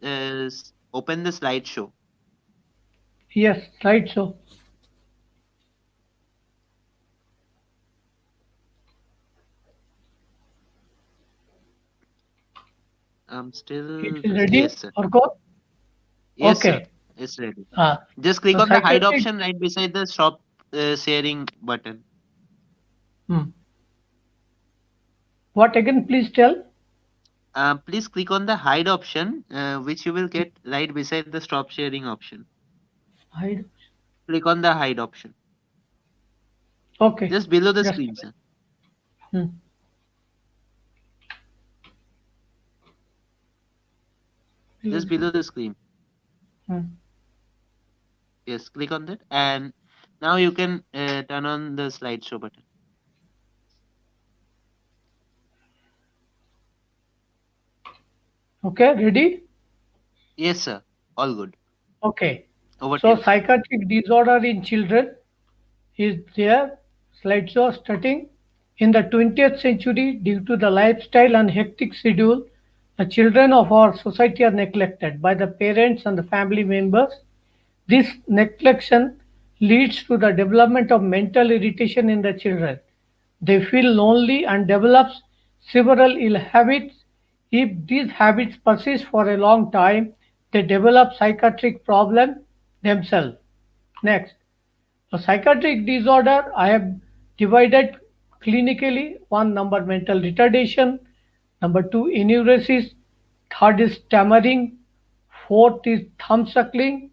open the slideshow. Yes, right. So it Still, is ready yes, sir. or go? Yes, sir. Okay. It's ready. Uh, Just click the on the hide psychiatric. option right beside the stop sharing button. Hmm. What again? Please tell. Please click on the hide option, which you will get right beside the stop sharing option. Hide. Click on the hide option. Okay. Just below the Just. screen, sir. Hmm. Just below the screen. Hmm. Yes, click on that. And now you can turn on the slideshow button. Okay. Ready? Yes, sir. All good. Okay. Over to So you, sir. psychiatric disorder in children is there. Slideshow starting. In the 20th century, due to the lifestyle and hectic schedule, the children of our society are neglected by the parents and the family members. This neglection leads to the development of mental irritation in the children. They feel lonely and develops several ill habits. If these habits persist for a long time, they develop psychiatric problem themselves. Next, a psychiatric disorder I have divided clinically. One, number mental retardation, number two enuresis, third is stammering, fourth is thumb suckling,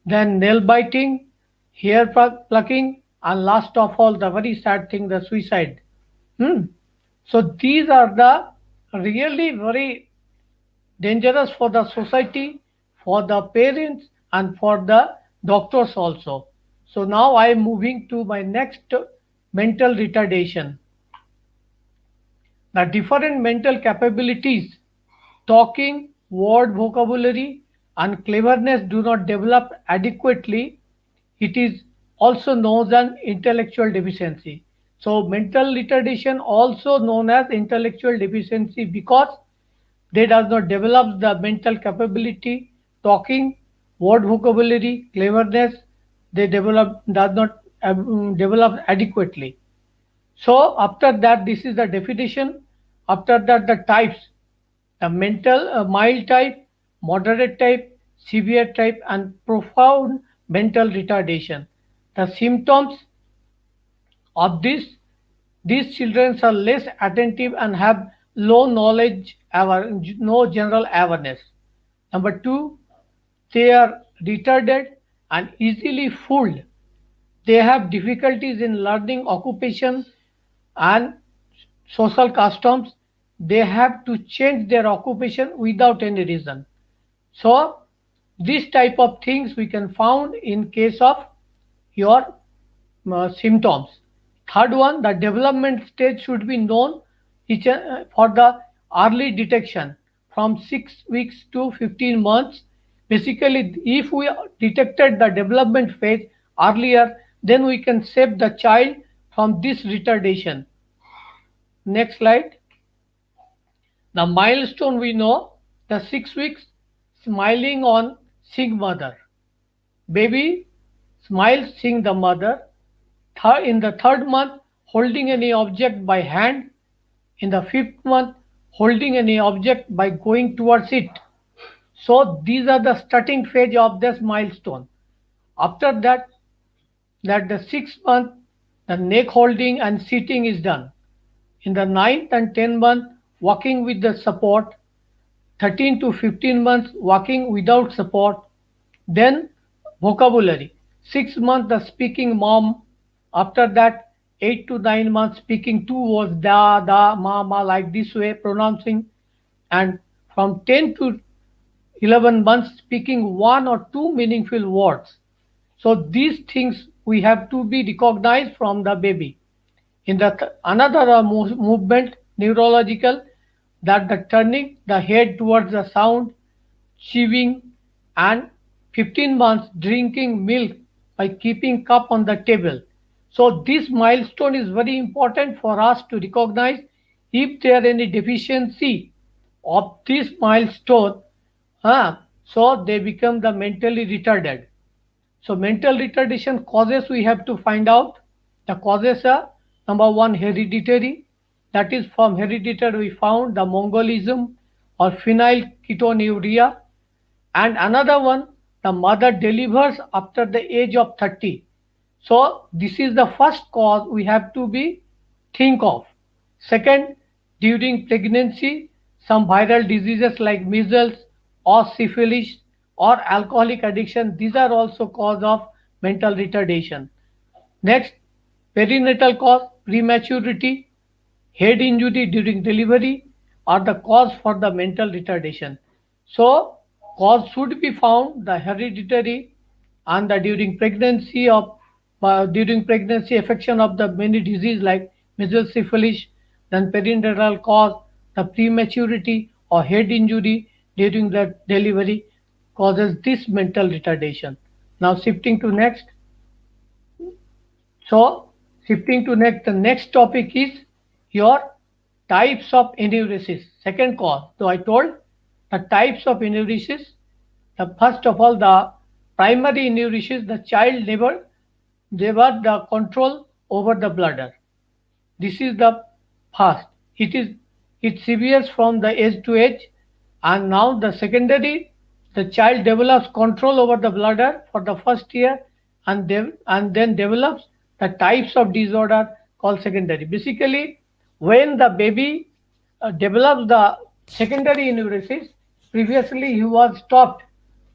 then nail biting, hair plucking, and last of all, the very sad thing, the suicide. Hmm. So these are the really very dangerous for the society, for the parents, and for the doctors also. So now I am moving to my next mental retardation. The different mental capabilities, talking, word vocabulary, and cleverness do not develop adequately. It is also known as intellectual deficiency. So mental retardation also known as intellectual deficiency because they does not develop the mental capability, talking, word vocabulary, cleverness. They develop does not develop adequately. So after that, this is the definition. After that, the types: the mental mild type, moderate type, severe type, and profound mental retardation. The symptoms of these children are less attentive and have low knowledge, no general awareness. Number two, they are retarded and easily fooled. They have difficulties in learning occupation and social customs. They have to change their occupation without any reason. So this type of things we can found in case of your symptoms. Third one, the development stage should be known for the early detection from 6 weeks to 15 months. Basically, if we detected the development phase earlier, then we can save the child from this retardation. Next slide. The milestone we know, the 6 weeks, smiling on seeing mother. Baby smiles seeing the mother. In the third month, holding any object by hand. In the fifth month, holding any object by going towards it. So these are the starting phase of this milestone. After that, the 6th month, the neck holding and sitting is done. In the ninth and 10th month, walking with the support. 13 to 15 months, walking without support. Then vocabulary. 6 months the speaking mom. After that 8 to 9 months speaking two words da da ma ma like this way pronouncing, and from 10 to 11 months speaking one or two meaningful words. So these things we have to be recognized from the baby. In the another movement neurological, that the turning the head towards the sound, chewing, and 15 months drinking milk by keeping cup on the table. So this milestone is very important for us to recognize if there any deficiency of this milestone, so they become the mentally retarded. So mental retardation causes we have to find out. The causes are number one hereditary. That is from hereditary we found the Mongolism or phenylketonuria, and another one the mother delivers after the age of 30. So this is the first cause we have to be think of. Second, during pregnancy, some viral diseases like measles or syphilis or alcoholic addiction, these are also cause of mental retardation. Next, perinatal cause, prematurity, head injury during delivery are the cause for the mental retardation. So, cause should be found the hereditary and the during pregnancy affection of the many disease like measles, syphilis, then perinatal cause, the prematurity or head injury during the delivery causes this mental retardation. Now shifting to next. So, shifting to next, the next topic is your types of enuresis. Second cause. So, I told the types of enuresis. The first of all, the primary enuresis, the child never the control over the bladder. This is the first. It severes from the age to age, and now the secondary, the child develops control over the bladder for the first year, and then develops the types of disorder called secondary. Basically, when the baby develops the secondary enuresis, previously he was stopped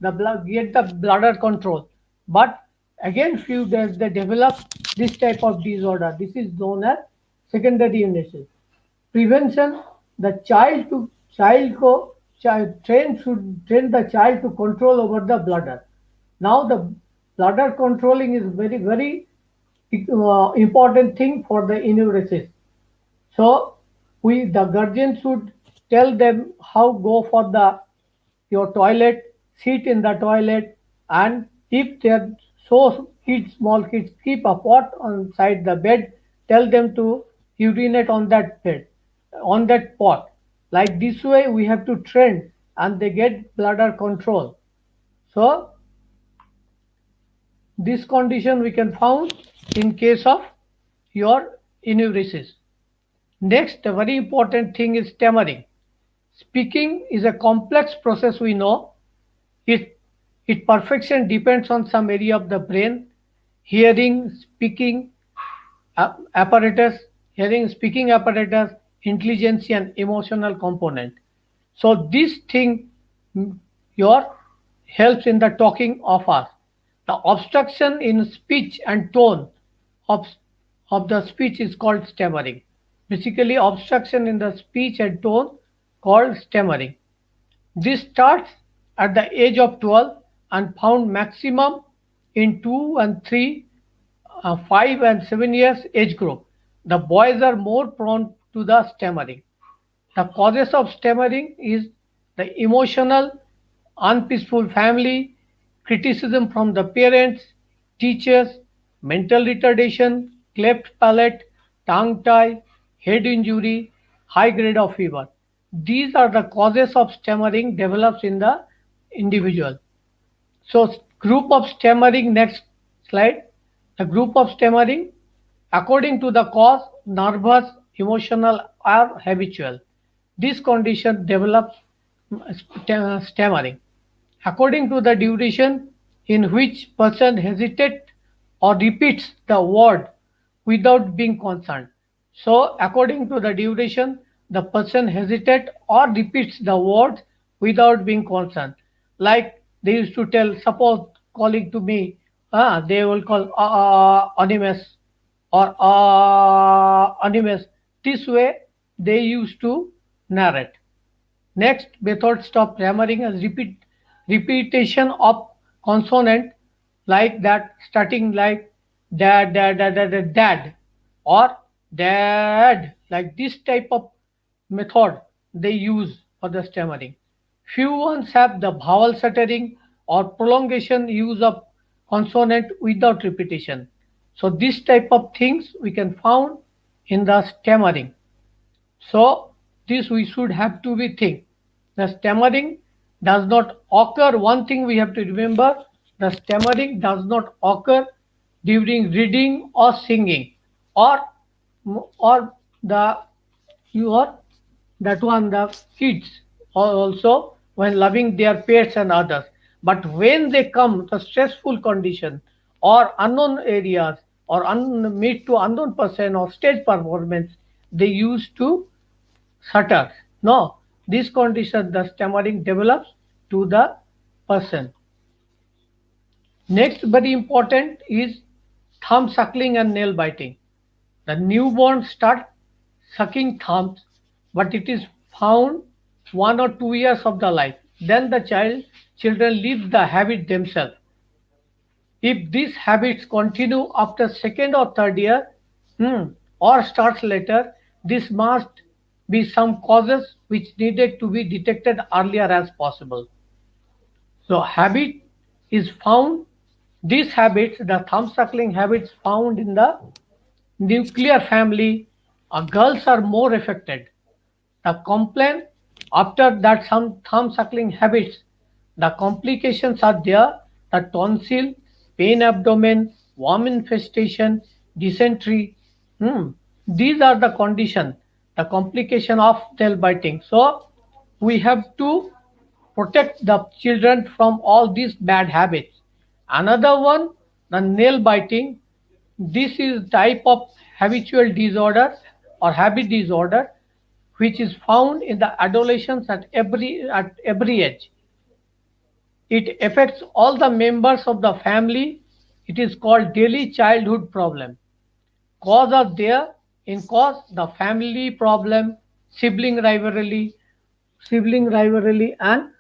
get the bladder control, but again few days they develop this type of disorder. This is known as secondary illnesses. Prevention: the child should train the child to control over the bladder. Now the bladder controlling is very important thing for the enuresis. So we the guardian should tell them how go for the your toilet, sit in the toilet, and if they're so kids, small kids, keep a pot on side the bed, tell them to urinate on that bed, on that pot. Like this way, we have to train, and they get bladder control. So this condition we can found in case of your enuresis. Next, a very important thing is stammering. Speaking is a complex process we know. It, its perfection depends on some area of the brain, hearing, speaking apparatus, intelligence, and emotional component. So this thing your helps in the talking of us. The obstruction in speech and tone of, of the speech is called stammering. Basically, obstruction in the speech and tone called stammering. This starts at the age of 12 and found maximum in 2 and 3, 5 and 7 years age group. The boys are more prone to the stammering. The causes of stammering is the emotional, unpeaceful family, criticism from the parents, teachers, mental retardation, cleft palate, tongue tie, head injury, high grade of fever. These are the causes of stammering develops in the individual. So group of stammering, next slide. The group of stammering, according to the cause, nervous, emotional, or habitual. This condition develops stammering. According to the duration in which person hesitates or repeats the word without being concerned. So according to the duration, the person hesitates or repeats the word without being concerned. Like they used to tell, suppose calling to me, they will call Animus or Animus. This way they used to narrate. Next method stop hammering as repetition of consonant like that, starting like dad or dad, like this type of method they use for the stammering. Few ones have the vowel stuttering or prolongation use of consonant without repetition. So this type of things we can found in the stammering. So this we should have to be think. The stammering does not occur. One thing we have to remember: the stammering does not occur during reading or singing, or or the your that one the kids also when loving their pets and others. But when they come to stressful condition or unknown areas or meet to unknown person or stage performance, they used to stutter. No, this condition the stammering develops to the person. Next, very important is thumb suckling and nail biting. The newborn start sucking thumbs, but it is found 1 or 2 years of the life. Then the children leave the habit themselves. If these habits continue after second or third year, or starts later, this must be some causes which needed to be detected earlier as possible. So habit is found. These habits, the thumb suckling habits found in the nuclear family, girls are more affected. The complaint after that some thumb suckling habits, the complications are there: the tonsil, pain abdomen, worm infestation, dysentery. These are the condition, the complication of nail biting. So we have to protect the children from all these bad habits. Another one, the nail biting. This is type of habitual disorder or habit disorder which is found in the adolescents at every age. It affects all the members of the family. It is called daily childhood problem. Cause are there in cause the family problem, sibling rivalry, and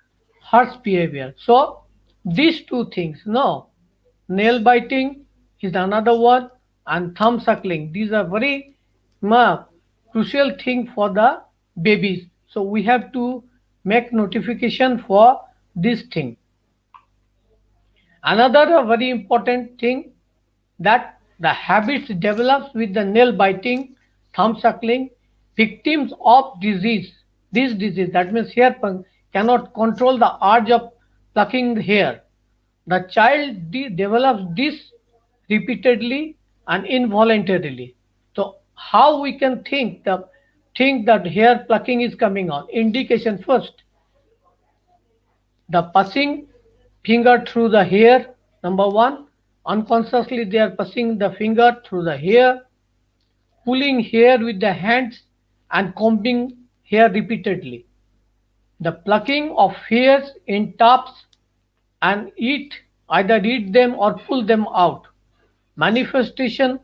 harsh behavior. So these two things, no, nail biting is another one, and thumb suckling. These are very crucial thing for the babies. So we have to make notification for this thing. Another very important thing that the habits develops with the nail biting, thumb suckling, victims of disease. This disease, that means hair cannot control the urge of plucking the hair. The child develops this repeatedly and involuntarily. So how we can think that hair plucking is coming on? Indication first, the passing finger through the hair. Number one, unconsciously they are passing the finger through the hair, pulling hair with the hands and combing hair repeatedly. The plucking of hairs in tufts and either eat them or pull them out. Manifestation,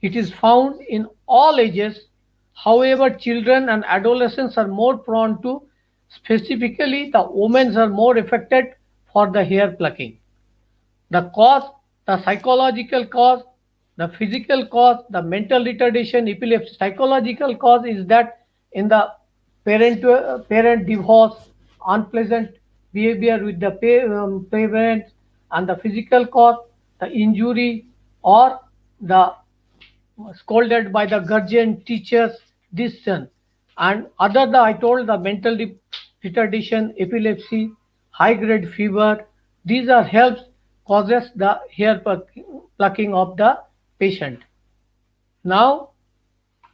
it is found in all ages. However, children and adolescents are more prone to, specifically the women are more affected for the hair plucking. The cause, the psychological cause, the physical cause, the mental retardation, epilepsy. Psychological cause is that in the parent divorce, unpleasant behavior with the parents, and the physical cause, the injury or the scolded by the guardian, teachers, this son. And other the I told the mental retardation, epilepsy, high grade fever. These are helps causes the hair plucking of the patient. Now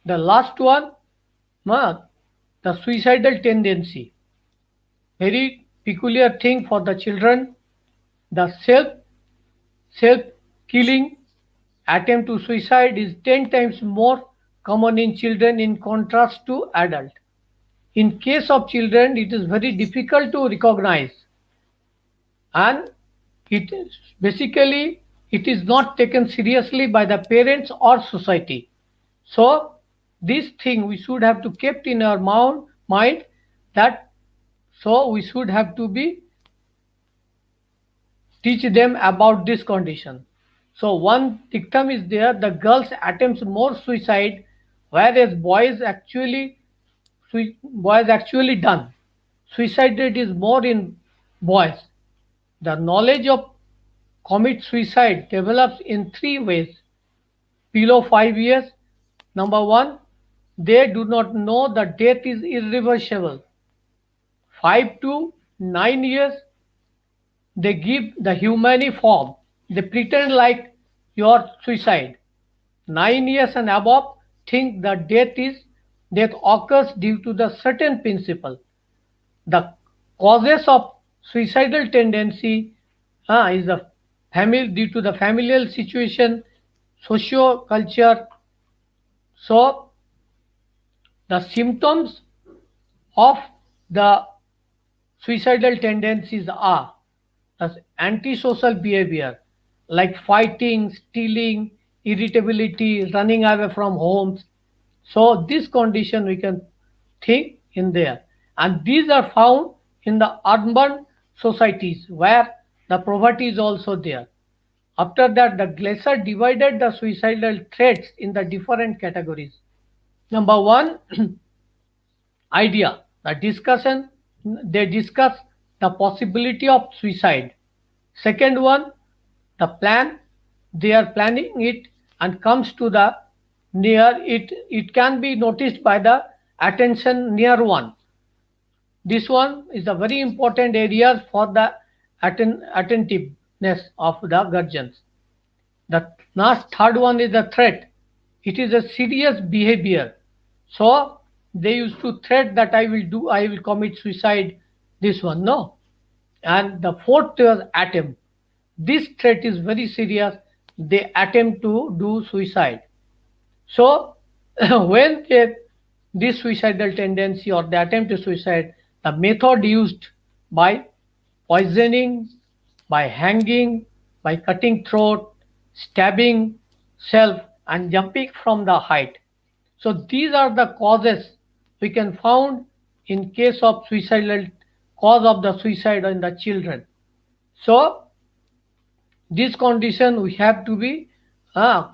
the last one, the suicidal tendency. Very peculiar thing for the children. The self killing attempt to suicide is 10 times more common in children in contrast to adult. In case of children, it is very difficult to recognize, and it is basically it is not taken seriously by the parents or society. So this thing we should have to kept in our mind that so we should have to be teach them about this condition. So one dictum is there: the girls attempts more suicide, whereas boys actually done. Suicide rate is more in boys. The knowledge of commit suicide develops in three ways: below 5 years, number one, they do not know that death is irreversible. 5 to 9 years, they give the humane form. They pretend like your suicide. 9 years and above think that death occurs due to the certain principle. The causes of suicidal tendency is the family due to the familial situation, socio culture. So the symptoms of the suicidal tendencies are as antisocial behavior like fighting, stealing, irritability, running away from homes. So this condition we can think in there. And these are found in the urban societies where the poverty is also there. After that, the Glaser divided the suicidal threats in the different categories. Number one, idea, the discussion, they discuss the possibility of suicide. Second one, the plan, they are planning it and comes to the near it, it can be noticed by the attention near one. This one is a very important area for the attentiveness of the guardians. The last third one is the threat. It is a serious behavior. So they used to threat that I will commit suicide. This one, no. And the fourth was attempt. This threat is very serious. They attempt to do suicide. So when this suicidal tendency or the attempt to suicide, the method used by poisoning, by hanging, by cutting throat, stabbing self, and jumping from the height. So these are the causes we can found in case of suicidal cause of the suicide in the children. So this condition we have to be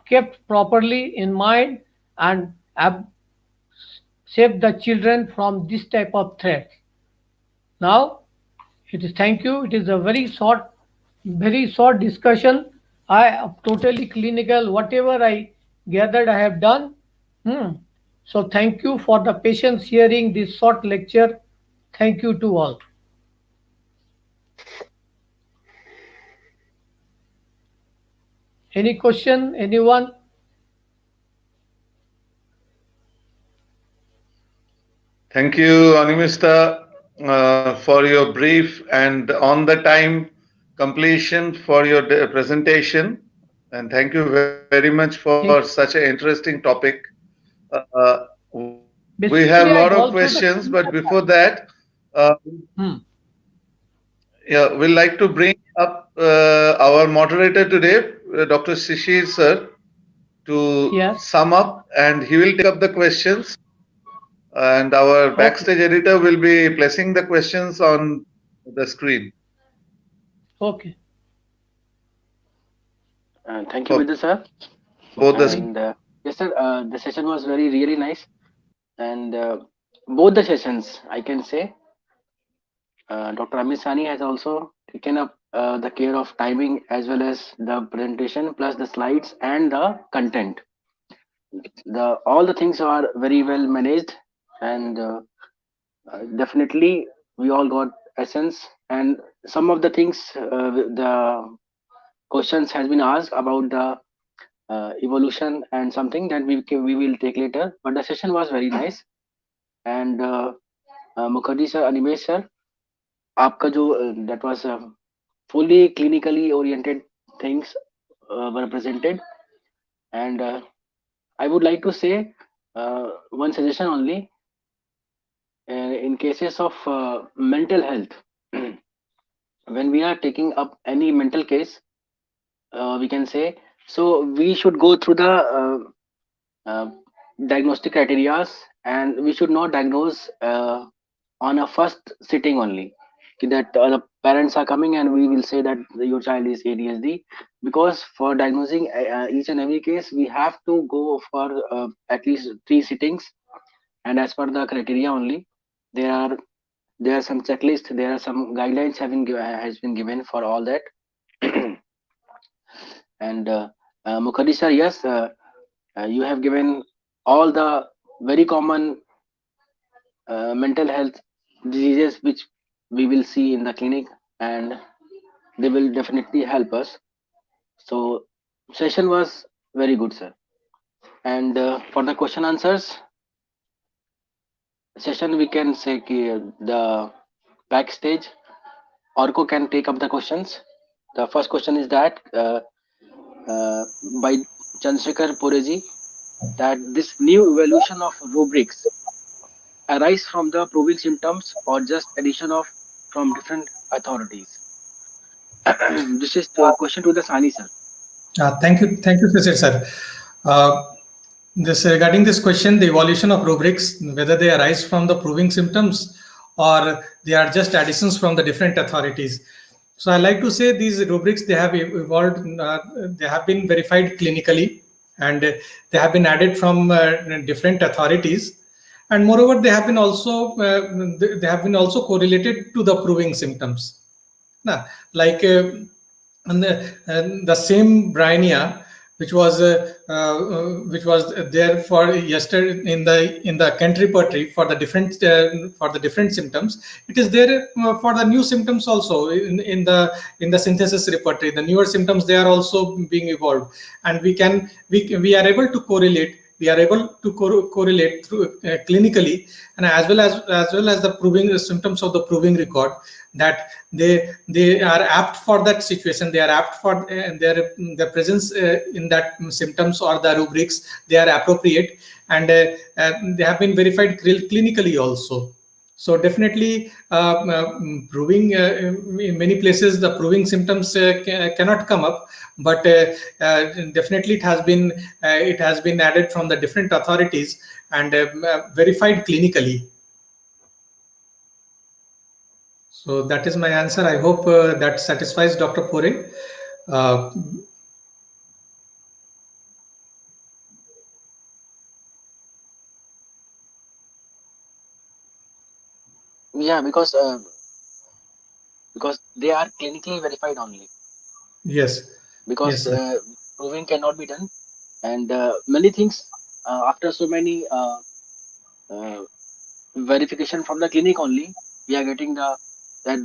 kept properly in mind and save the children from this type of threats. Now, it is thank you. It is a very short discussion. I totally clinical. Whatever I gathered, I have done. So thank you for the patience hearing this short lecture. Thank you to all. Any question? Anyone? Thank you, Animista, for your brief and on the time completion for your presentation. And thank you very much for such an interesting topic. We have a lot of questions, but before that, yeah, we'd like to bring up our moderator today, Dr. Shishir sir, to sum up, and he will take up the questions. And our backstage editor will be placing the questions on the screen. Okay. Thank you, Vidya sir. Yes, sir. The session was really nice, and both the sessions, I can say, Dr. Amit Sani has also taken up the care of timing as well as the presentation, plus the slides and the content. All the things are very well managed, and definitely we all got essence. And some of the things, the questions has been asked about the evolution and something that we will take later. But the session was very nice. And Mukherjee sir, Animesh sir, आपका जो that was fully clinically oriented things were presented, and I would like to say one suggestion only. In cases of mental health, when we are taking up any mental case, we can say, so we should go through the diagnostic criteria, and we should not diagnose on a first sitting only, that the parents are coming and we will say that your child is ADHD, because for diagnosing each and every case we have to go for at least 3 sittings, and as per the criteria only, there are some checklists, there are some guidelines has been given for all that. And Mukherjee sir, yes, You have given all the very common mental health diseases which we will see in the clinic, and they will definitely help us. So session was very good, sir. And for the question answers session, we can say the backstage Orko can take up the questions. The first question is that by Chandrasekhar Pureji, that this new evolution of rubrics arise from the proving symptoms or just addition of from different authorities. This is the question to the Sani sir. Thank you, Sisir sir. This regarding this question, the evolution of rubrics, whether they arise from the proving symptoms or they are just additions from the different authorities. So I like to say these rubrics, they have evolved, they have been verified clinically, and they have been added from different authorities, and moreover they have been also correlated to the proving symptoms. Nah, like the same brainia which was there for yesterday in the Kent repertory for the different symptoms, it is there for the new symptoms also in the synthesis repertory. The newer symptoms, they are also being evolved, and we are able to correlate. We are able to correlate through clinically, and as well as the proving symptoms of the proving record, that they are apt for that situation. They are apt for their presence in that symptoms or the rubrics. They are appropriate, and they have been verified clinically also. So definitely proving in many places the proving symptoms cannot come up, but definitely it has been added from the different authorities and verified clinically. So that is my answer. I hope that satisfies Dr. Pore. Yeah, because they are clinically verified only. Yes. Because Yes, proving cannot be done, and many things after so many verification from the clinic only, we are getting that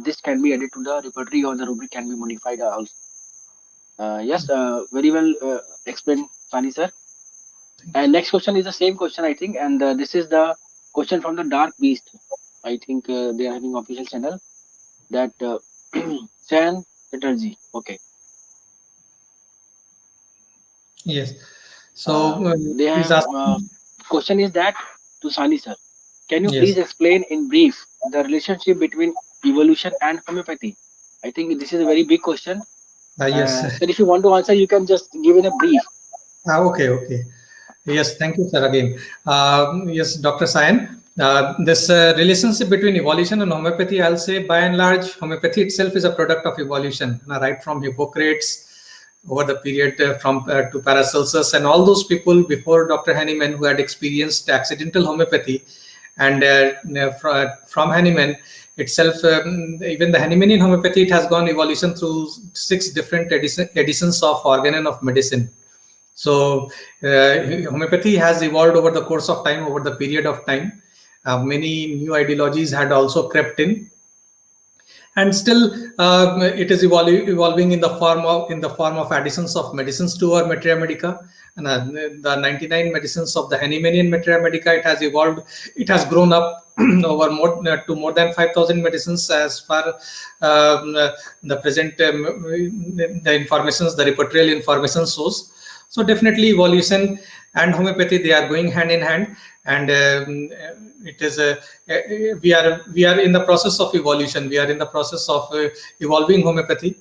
this can be added to the repertory or the rubric can be modified also. Yes, very well explained, Sani sir. And next question is the same question, I think, and this is the question from the Dark Beast. I think they are having official channel, that San Chatterjee. Okay. Yes. So They he's have asking. question is that to Sani sir, can you Yes. please explain in brief the relationship between evolution and homeopathy? I think this is a very big question. Yes. Sir, if you want to answer, you can just give in a brief. Okay. Yes, thank you, sir. Again, yes, Dr. Sayan. This relationship between evolution and homeopathy, I'll say by and large, homeopathy itself is a product of evolution, right from Hippocrates over the period to Paracelsus and all those people before Dr. Hahnemann who had experienced accidental homeopathy, and from Hahnemann itself, even the Hahnemannian homeopathy, it has gone evolution through 6 different editions of Organon of Medicine. So homeopathy has evolved over the course of time, over the period of time. Many new ideologies had also crept in, and still it is evolving in the form of additions of medicines to our Materia Medica. And the 99 medicines of the Hahnemannian Materia Medica, it has evolved, it has grown up over more than 5,000 medicines as far the present the informations, the repertorial information shows. So definitely evolution and homeopathy, they are going hand in hand, and it is we are in the process of evolution. We are in the process of evolving homeopathy,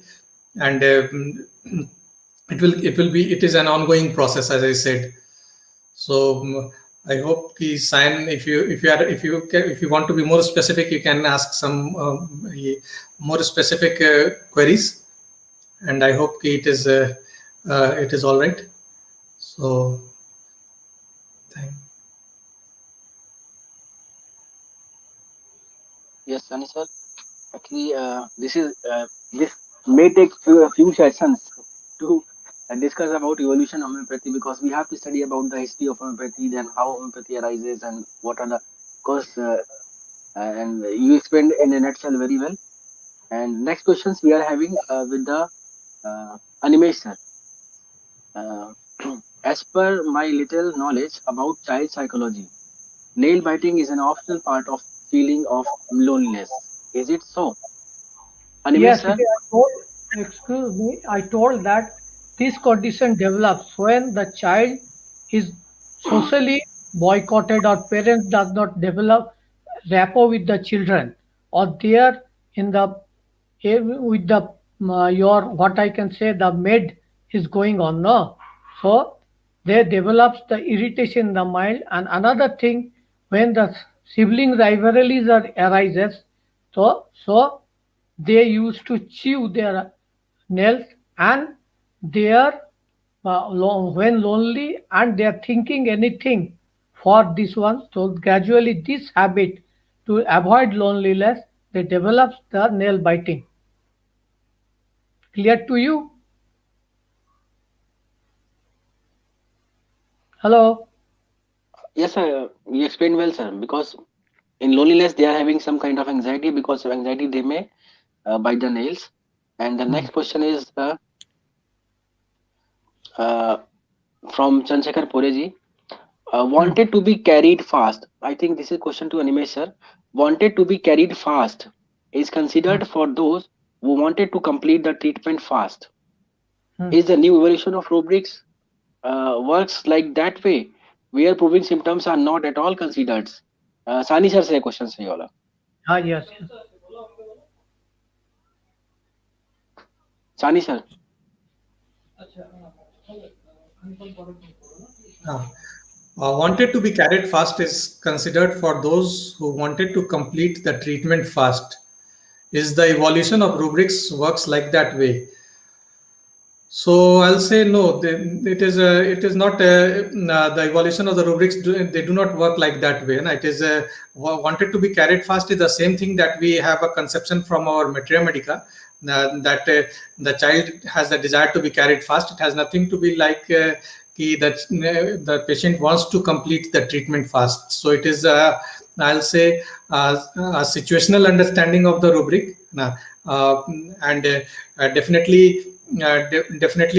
and it is an ongoing process, as I said. So I hope Sayan, if you want to be more specific, you can ask some more specific queries, and I hope it is all right. So thank. Yes, Sani sir. Actually, this may take a few sessions to discuss about evolution of homeopathy, because we have to study about the history of homeopathy, then how homeopathy arises and what are the cause. And you explained in a nutshell very well. And next questions we are having with the Animesh sir. As per my little knowledge about child psychology, nail biting is an optional part of feeling of loneliness. Is it so? Animesh Yes, sir? excuse me, I told that this condition develops when the child is socially boycotted or parents does not develop rapport with the children, or there in the with the your what I can say the maid is going on, no, so there develops the irritation in the mind. And another thing, when the sibling rivalries arises, so they used to chew their nails, and they are when lonely and they are thinking anything for this one. So gradually this habit to avoid loneliness, they develops the nail biting. Clear to you? Hello? Yes, sir. You explained well, sir. Because in loneliness, they are having some kind of anxiety. Because of anxiety, they may bite the nails. And the next question is uh, from Chandrasekhar Poreji. Wanted to be carried fast. I think this is question to Animesh, sir. Wanted to be carried fast is considered for those who wanted to complete the treatment fast. Is the new evolution of rubrics works like that way, where proving symptoms are not at all considered? Sani sir से question सही वाला. Yes. Sani sir. Wanted to be carried fast is considered for those who wanted to complete the treatment fast. Is the evolution of rubrics works like that way? So I'll say no. It is not the evolution of the rubrics. They do not work like that way. And it is wanted to be carried fast is the same thing that we have a conception from our Materia Medica, that the child has a desire to be carried fast. It has nothing to be like that the patient wants to complete the treatment fast. So it is I'll say a situational understanding of the rubric, and definitely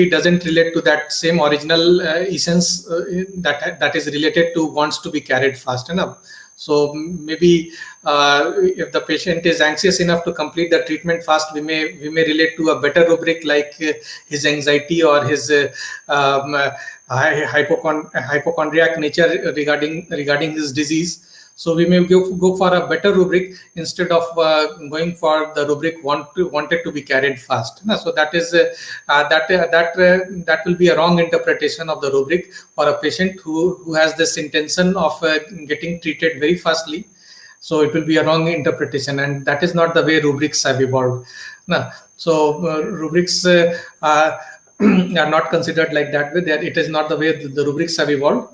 doesn't relate to that same original essence that is related to wants to be carried fast enough. So maybe if the patient is anxious enough to complete the treatment fast, we may relate to a better rubric like his anxiety or his hypochondriac nature regarding his disease. So we may go for a better rubric instead of going for the rubric wanted to be carried fast. So that is that will be a wrong interpretation of the rubric for a patient who has this intention of getting treated very fastly. So it will be a wrong interpretation, and that is not the way rubrics have evolved. So rubrics are not considered like that way. It is not the way the rubrics have evolved.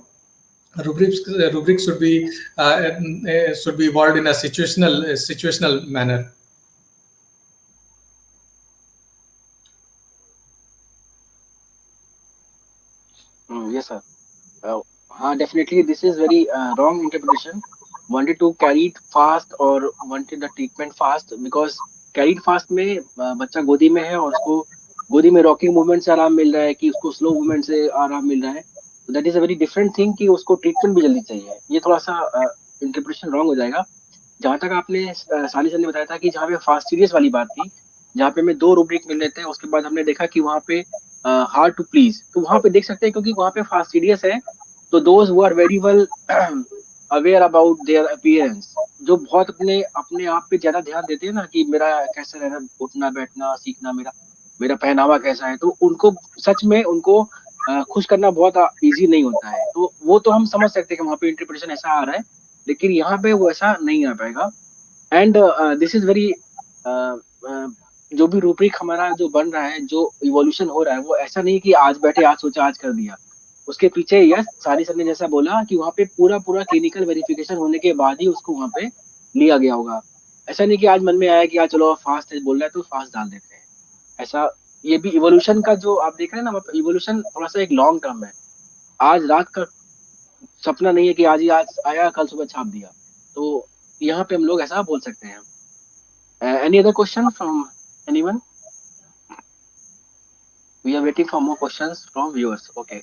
Rubrics should be evolved in a situational manner. Yes, sir. Definitely, this is very wrong interpretation. Wanted to carry it fast or wanted the treatment fast, because carried fast में बच्चा गोदी में है और उसको गोदी में rocking movement से आराम मिल रहा है कि उसको स्लो मूवमेंट से आराम मिल रहा है. That is a very different thing कि उसको ट्रीटमेंट भी जल्दी चाहिए. ये थोड़ा सा इंटरप्रिटेशन रॉन्ग हो जाएगा. जहां तक आपने सानी सर ने बताया था कि जहाँ पे फास्ट सीरियस वाली बात थी, जहाँ पे हमें 2 रूब्रिक मिल रहे थे, उसके बाद हमने देखा कि वहाँ पे हार्ड टू प्लीज, तो वहाँ पे देख सकते हैं क्योंकि वहाँ पे फास्ट सीरियस है, तो those who are very well aware about their appearance, जो बहुत अपने आप पे ज्यादा ध्यान देते हैं ना कि मेरा कैसा रहना, उठना बैठना सीखना, मेरा पहनावा कैसा है, तो उनको सच में उनको खुश करना बहुत इजी नहीं होता है. तो वो तो हम समझ सकते हैं कि वहाँ पे इंटरप्रिटेशन ऐसा आ रहा है, लेकिन यहाँ पे वो ऐसा नहीं आ पाएगा. एंड दिस इज वेरी जो भी रूब्रिक हमारा जो बन रहा है, जो इवोल्यूशन हो रहा है, वो ऐसा नहीं कि आज बैठे आज सोचा आज कर दिया. उसके पीछे यस सानी सर ने जैसा बोला कि वहाँ पे पूरा क्लिनिकल वेरिफिकेशन होने के बाद ही उसको वहाँ पे लिया गया होगा. ऐसा नहीं कि आज मन में आया कि आज चलो फास्ट बोल रहा है तो फास्ट डाल देते हैं, ऐसा ये भी इवोल्यूशन का जो आप देख रहे हैं ना, इवोल्यूशन थोड़ा सा एक लॉन्ग टर्म है। आज रात का सपना नहीं है कि आज ही आज आया कल सुबह छाप दिया। तो यहाँ पे हम लोग ऐसा बोल सकते हैं। Any other question from anyone? We are waiting for more questions from viewers. Okay.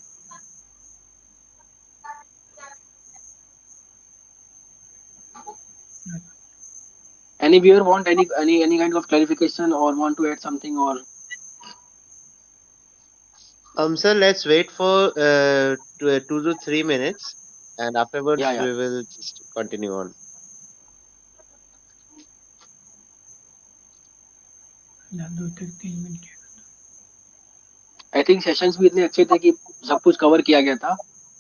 Any viewer want any kind of clarification or want to add something or? Sir, let's wait for 2 to 3 minutes, and afterwards Yeah. we will just continue on. I think sessions भी इतने अच्छे थे कि सब कुछ cover किया गया था,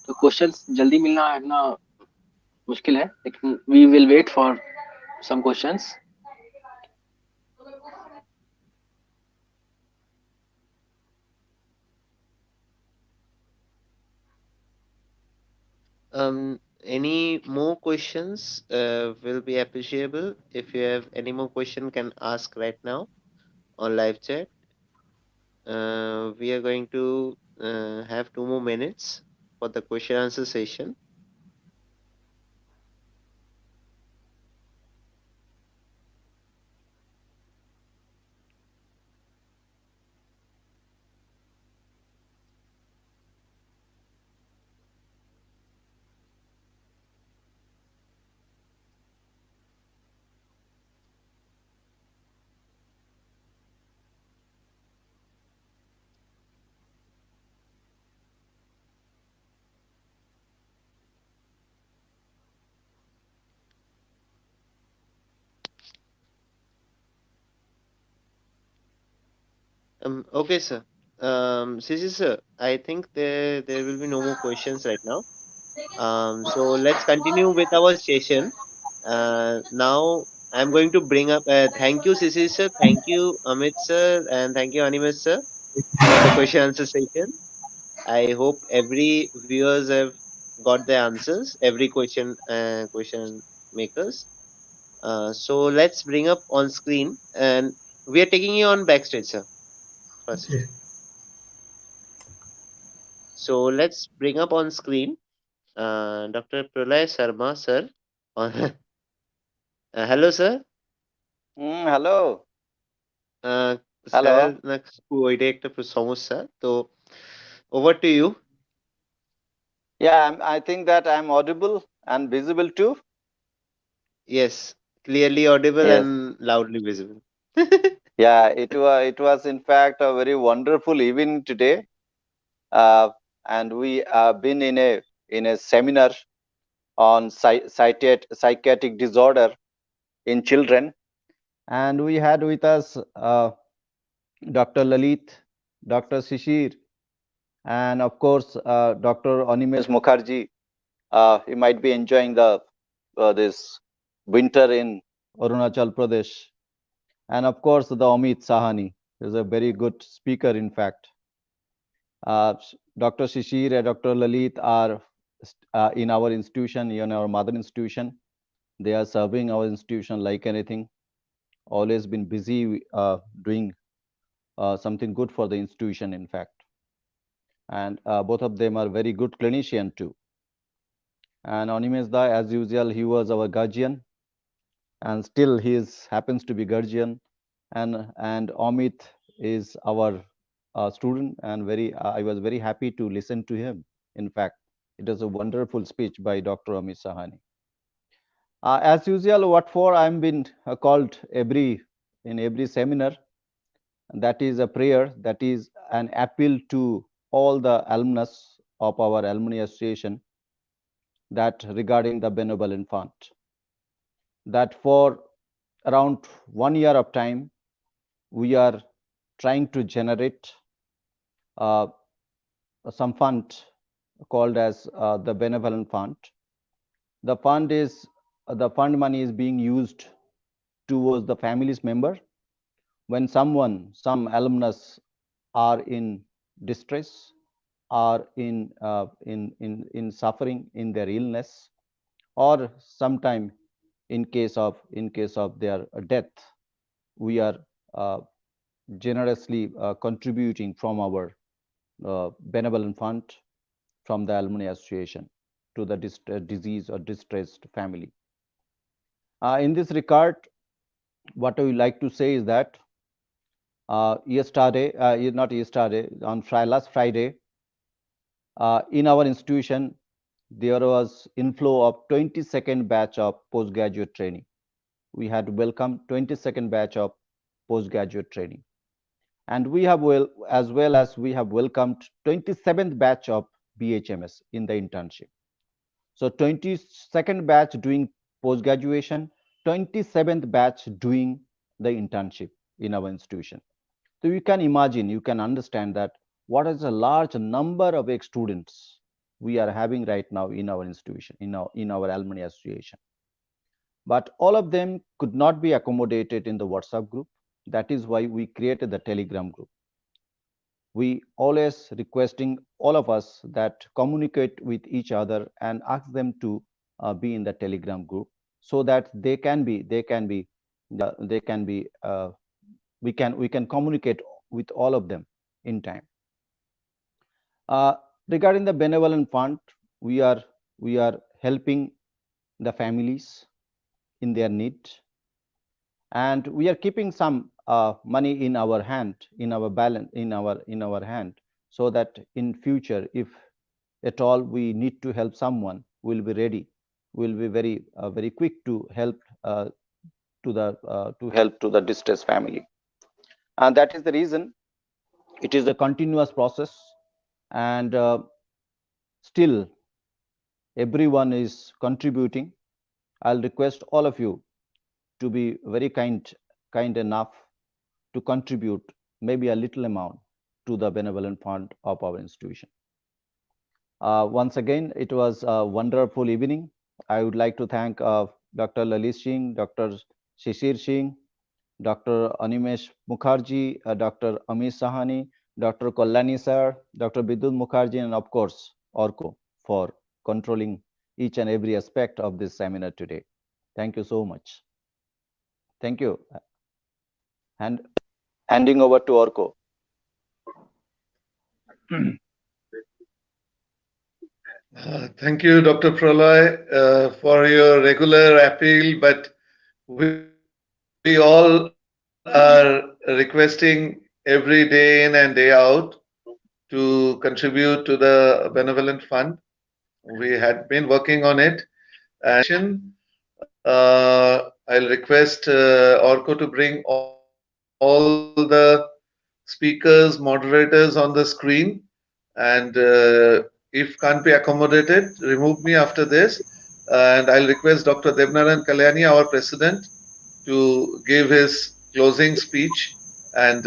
तो क्वेश्चंस जल्दी मिलना इतना मुश्किल है, लेकिन we will wait for some questions. Any more questions will be appreciable. If you have any more question, can ask right now on live chat. We are going to have 2 more minutes for the question answer session. Okay, sir. Sisi sir, I think there will be no more questions right now. So let's continue with our session. Now I'm going to bring up. Thank you, Sisi sir. Thank you, Amit sir, and thank you, Animus sir, for the question answer session. I hope every viewers have got the answers. Every question makers. So let's bring up on screen, and we are taking you on backstage, sir. First. Okay. So let's bring up on screen Dr. Pralay Sharma, sir. Hello, sir. Hello Uh, hello sir না ওইটা একটা সমস্যা তো over to you. I think that I'm audible and visible too. Yes, clearly audible Yes. and loudly visible. It was in fact a very wonderful evening today, and we have been in a seminar on psychiatric disorder in children, and we had with us Dr. Lalit, Dr. Shishir, and of course Dr. Animesh Mukherjee. You might be enjoying this winter in Arunachal Pradesh, and of course the Amit Sahani is a very good speaker. In fact, Dr. Shishir and Dr. Lalit are in our institution, in our mother institution. They are serving our institution like anything. Always been busy doing something good for the institution. In fact, and both of them are very good clinician too. And Animesh Da, as usual, he was our guardian, and still he happens to be guardian. And Amit is our student, and I was very happy to listen to him. In fact, it was a wonderful speech by Dr. Amit Sahani. As usual, what for I'm been called in every seminar, that is a prayer, that is an appeal to all the alumnus of our alumni association, that regarding the benevolent fund, that for around 1 year of time we are trying to generate some fund called as the benevolent fund. The fund money is being used towards the family's member when some alumnus are in distress, are in suffering in their illness, or sometime in case of their death. We are generously contributing from our benevolent fund from the Alumni Association to the disease or distressed family. In this regard, what I would like to say is that yesterday, not yesterday, on last Friday, in our institution, there was inflow of 22nd batch of postgraduate training. We had welcomed 22nd batch of postgraduate training. And we have as well as we have welcomed 27th batch of BHMS in the internship. So 22nd batch doing post-graduation, 27th batch doing the internship in our institution. So you can imagine, you can understand that what is a large number of students we are having right now in our institution, in our alumni association. But all of them could not be accommodated in the WhatsApp group. That is why we created the Telegram group. We always requesting all of us that communicate with each other and ask them to be in the Telegram group so that we can communicate with all of them in time. Regarding the benevolent fund, we are helping the families in their need, and we are keeping some money in our hand, in our balance, in our hand, so that in future, if at all we need to help someone, we'll be ready. We'll be very quick to help to the distressed family, and that is the reason. It is a continuous process, and still everyone is contributing. I'll request all of you to be very kind enough to contribute maybe a little amount to the benevolent fund of our institution. Once again, it was a wonderful evening. I would like to thank Dr. Lalit Singh, Dr. Shishir Singh, Dr. Animesh Mukherjee, Dr. Amit Sahani, Dr. Kalyani sir, Dr. Bidut Mukherjee, and of course, Orko for controlling each and every aspect of this seminar today. Thank you so much. Thank you. And handing over to Orko. Thank you, Dr. Pralay, for your regular appeal, but we all are requesting every day in and day out to contribute to the benevolent fund. We had been working on it. And I'll request Orko to bring all the speakers, moderators on the screen, and if can't be accommodated, remove me after this. And I'll request Dr. Devnaran Kalyani, our president, to give his closing speech and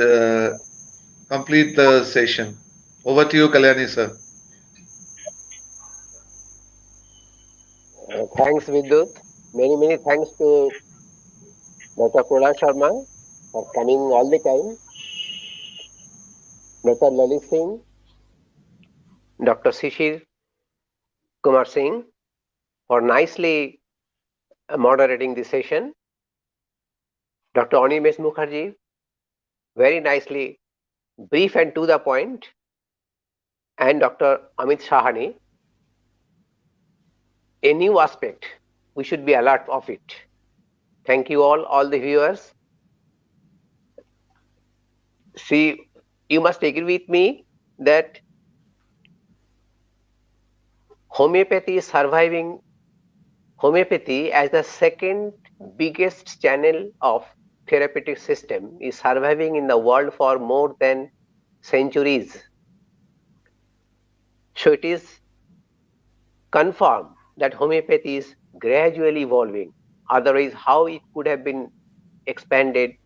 complete the session. Over to you, Kalyani sir. Thanks, Vidut. Many thanks to Dr. Pralay Sharma for coming all the time. Dr. Lalit Singh, Dr. Shishir Kumar Singh for nicely moderating the session. Dr. Animesh Mukherjee, very nicely brief and to the point. And Dr. Amit Sahani, a new aspect. We should be alert of it. Thank you all the viewers. See, you must agree with me that homeopathy is surviving. Homeopathy as the second biggest channel of therapeutic system is surviving in the world for more than centuries. So it is confirmed that homeopathy is gradually evolving. Otherwise, how it could have been expanding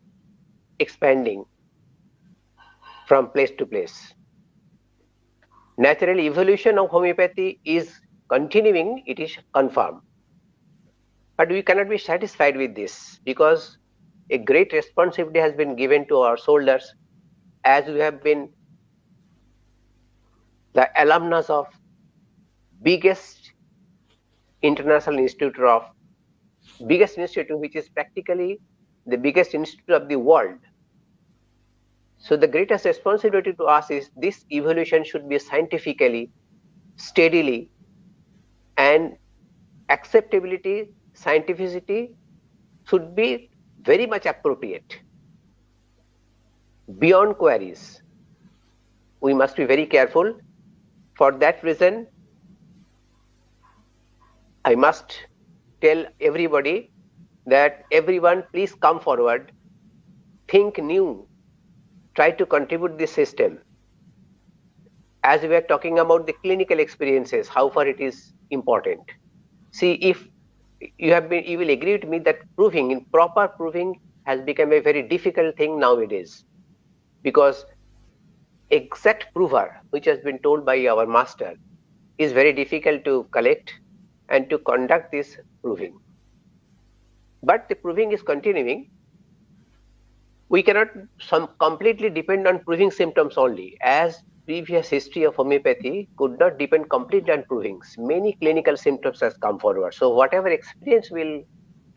from place to place. Natural evolution of homeopathy is continuing, it is confirmed. But we cannot be satisfied with this because a great responsibility has been given to our shoulders as we have been the alumnus of biggest international institute which is practically the biggest institute of the world. So the greatest responsibility to us is this evolution should be scientifically, steadily, and acceptability, scientificity should be very much appropriate, beyond queries. We must be very careful. For that reason, I must tell everybody that everyone please come forward, think new, try to contribute this system. As we are talking about the clinical experiences, how far it is important. See, if you will agree with me that proper proving has become a very difficult thing nowadays, because exact prover, which has been told by our master, is very difficult to collect and to conduct this proving. But the proving is continuing. We cannot completely depend on proving symptoms only, as previous history of homeopathy could not depend completely on provings. Many clinical symptoms has come forward. So whatever experience we'll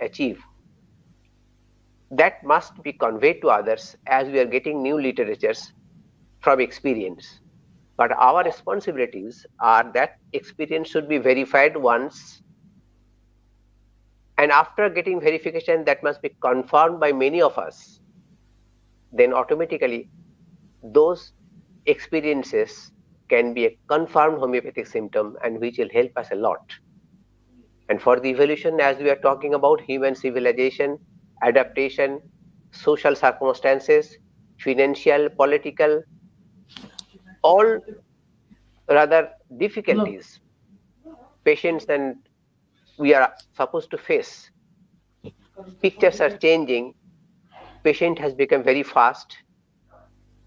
achieve, that must be conveyed to others as we are getting new literatures from experience. But our responsibilities are that experience should be verified once, and after getting verification, that must be confirmed by many of us. Then automatically those experiences can be a confirmed homeopathic symptom, and which will help us a lot. And for the evolution, as we are talking about human civilization, adaptation, social circumstances, financial, political, all rather difficulties patients and we are supposed to face. Pictures are changing. Patient has become very fast.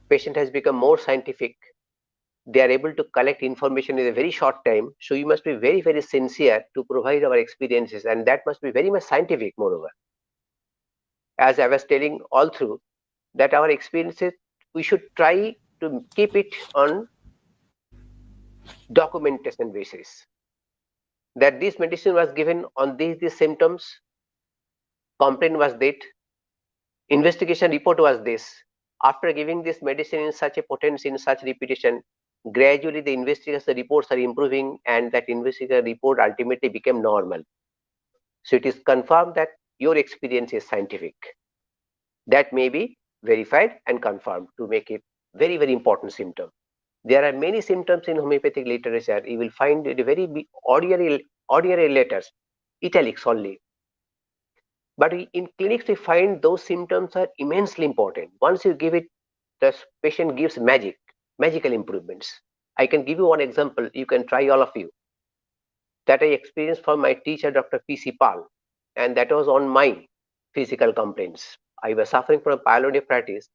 Patient has become more scientific. They are able to collect information in a very short time. So you must be very, very sincere to provide our experiences, and that must be very much scientific, moreover. As I was telling all through, that our experiences, we should try to keep it on documentation basis. That this medicine was given on these symptoms, complaint was that, investigation report was this. After giving this medicine in such a potency, in such repetition, gradually the investigation reports are improving, and that investigation report ultimately became normal. So it is confirmed that your experience is scientific. That may be verified and confirmed to make it very, very important symptom. There are many symptoms in homeopathic literature. You will find it very ordinary letters, italics only. But in clinics, we find those symptoms are immensely important. Once you give it, the patient gives magical improvements. I can give you one example. You can try, all of you, that I experienced from my teacher, Dr. P.C. Pal, and that was on my physical complaints. I was suffering from pyelonephritis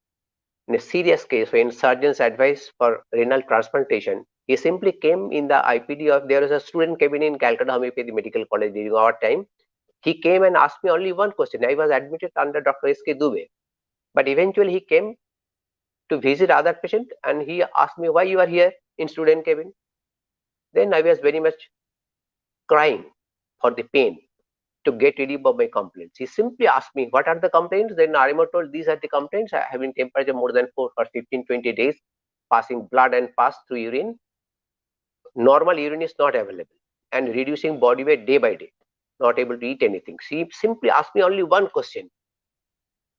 in a serious case when surgeons advised for renal transplantation. He simply came in the IPD of, there was a student cabin in Calcutta Homeopathy Medical College during our time. He came and asked me only one question. I was admitted under Dr. S.K. Dubey. But eventually he came to visit other patient, and he asked me, why you are here in student cabin? Then I was very much crying for the pain to get rid of my complaints. He simply asked me, what are the complaints? Then RMO told, these are the complaints. Having temperature more than 4 for 15-20 days, passing blood and pass through urine. Normal urine is not available, and reducing body weight day by day. Not able to eat anything. She simply asked me only one question.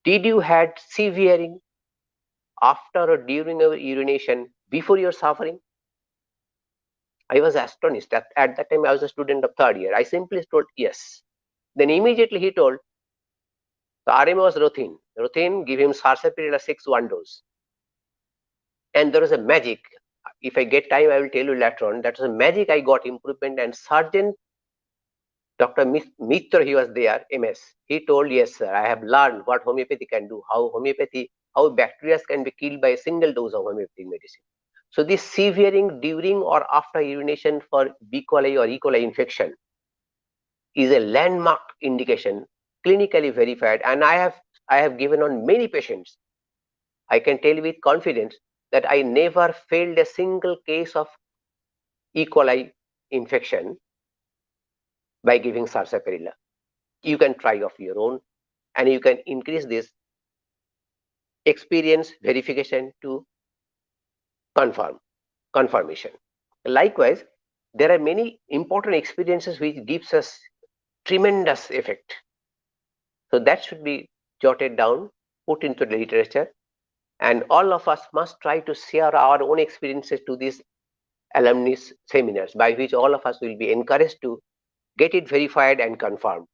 Did you had severing after or during your urination before your suffering? I was astonished. At that time, I was a student of 3rd year. I simply told yes. Then immediately he told, the RMO was Rothin. Rothin, give him Sarsaparilla 6 1 dose. And there was a magic. If I get time, I will tell you later on. That was a magic. I got improvement, and Sergeant Dr. Mitra, he was there, MS. He told, yes, sir, I have learned what homeopathy can do, how bacteria can be killed by a single dose of homeopathic medicine. So this severing during or after urination for B. coli or E. coli infection is a landmark indication, clinically verified, and I have given on many patients. I can tell you with confidence that I never failed a single case of E. coli infection by giving Sarsaparilla. You can try of your own, and you can increase this experience verification to confirmation. Likewise, there are many important experiences which gives us tremendous effect. So that should be jotted down, put into the literature, and all of us must try to share our own experiences to these alumni seminars, by which all of us will be encouraged to get it verified and confirmed,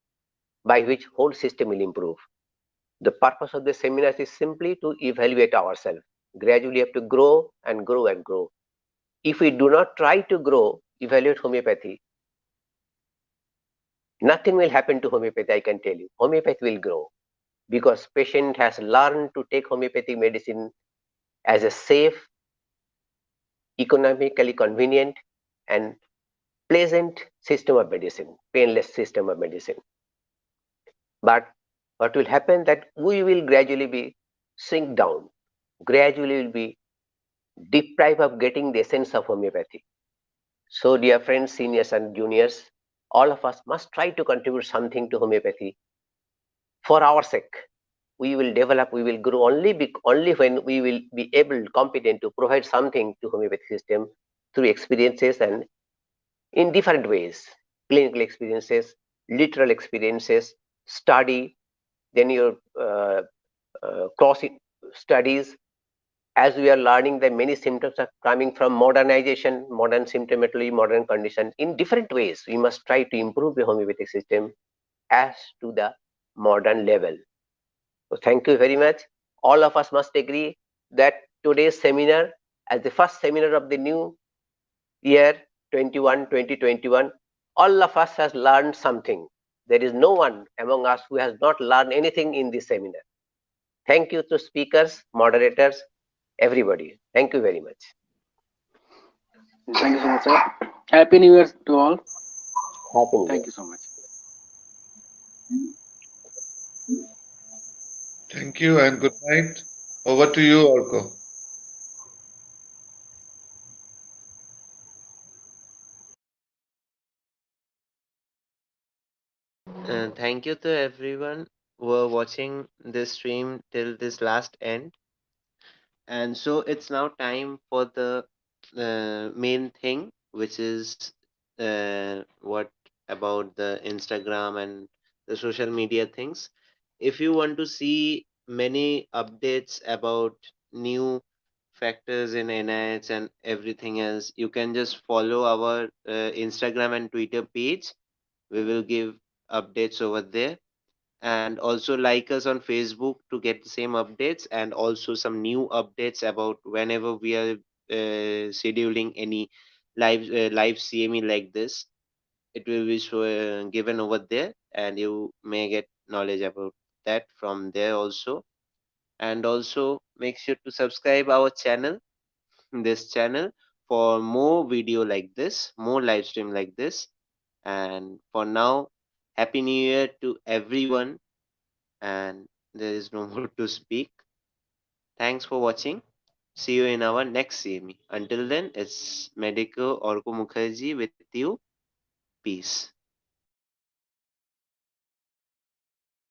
by which whole system will improve. The purpose of the seminars is simply to evaluate ourselves. Gradually, have to grow and grow and grow. If we do not try to grow, evaluate homeopathy, nothing will happen to homeopathy, I can tell you. Homeopathy will grow because patient has learned to take homeopathic medicine as a safe, economically convenient, and pleasant system of medicine, painless system of medicine. But what will happen that we will gradually be sink down, gradually will be deprived of getting the essence of homeopathy. So dear friends, seniors and juniors, all of us must try to contribute something to homeopathy for our sake. We will develop, we will grow only when we will be able, competent to provide something to homeopathy system through experiences and in different ways, clinical experiences, literal experiences, study, then your cross studies. As we are learning that many symptoms are coming from modernization, modern symptomatology, modern condition in different ways. We must try to improve the homeopathic system as to the modern level. So thank you very much. All of us must agree that today's seminar, as the first seminar of the new year 2021, all of us has learned something. There is no one among us who has not learned anything in this seminar. Thank you to speakers, moderators, everybody. Thank you very much. Thank you so much, sir. Happy New Year to all. Happy New Year. Thank you so much. Thank you and good night. Over to you, Orko. Thank you to everyone who are watching this stream till this last end. And so it's now time for the main thing, which is what about the Instagram and the social media things. If you want to see many updates about new factors in NIH and everything else, you can just follow our Instagram and Twitter page. We will give updates over there, and also like us on Facebook to get the same updates, and also some new updates about whenever we are scheduling any live CME like this. It will be given over there, and you may get knowledge about that from there also. And also make sure to subscribe our channel, this channel, for more video like this, more live stream like this. And for now, happy new year to everyone, and there is no more to speak. Thanks for watching. See you in our next CME. Until then, it's Medico Orko Mukherjee with you. Peace.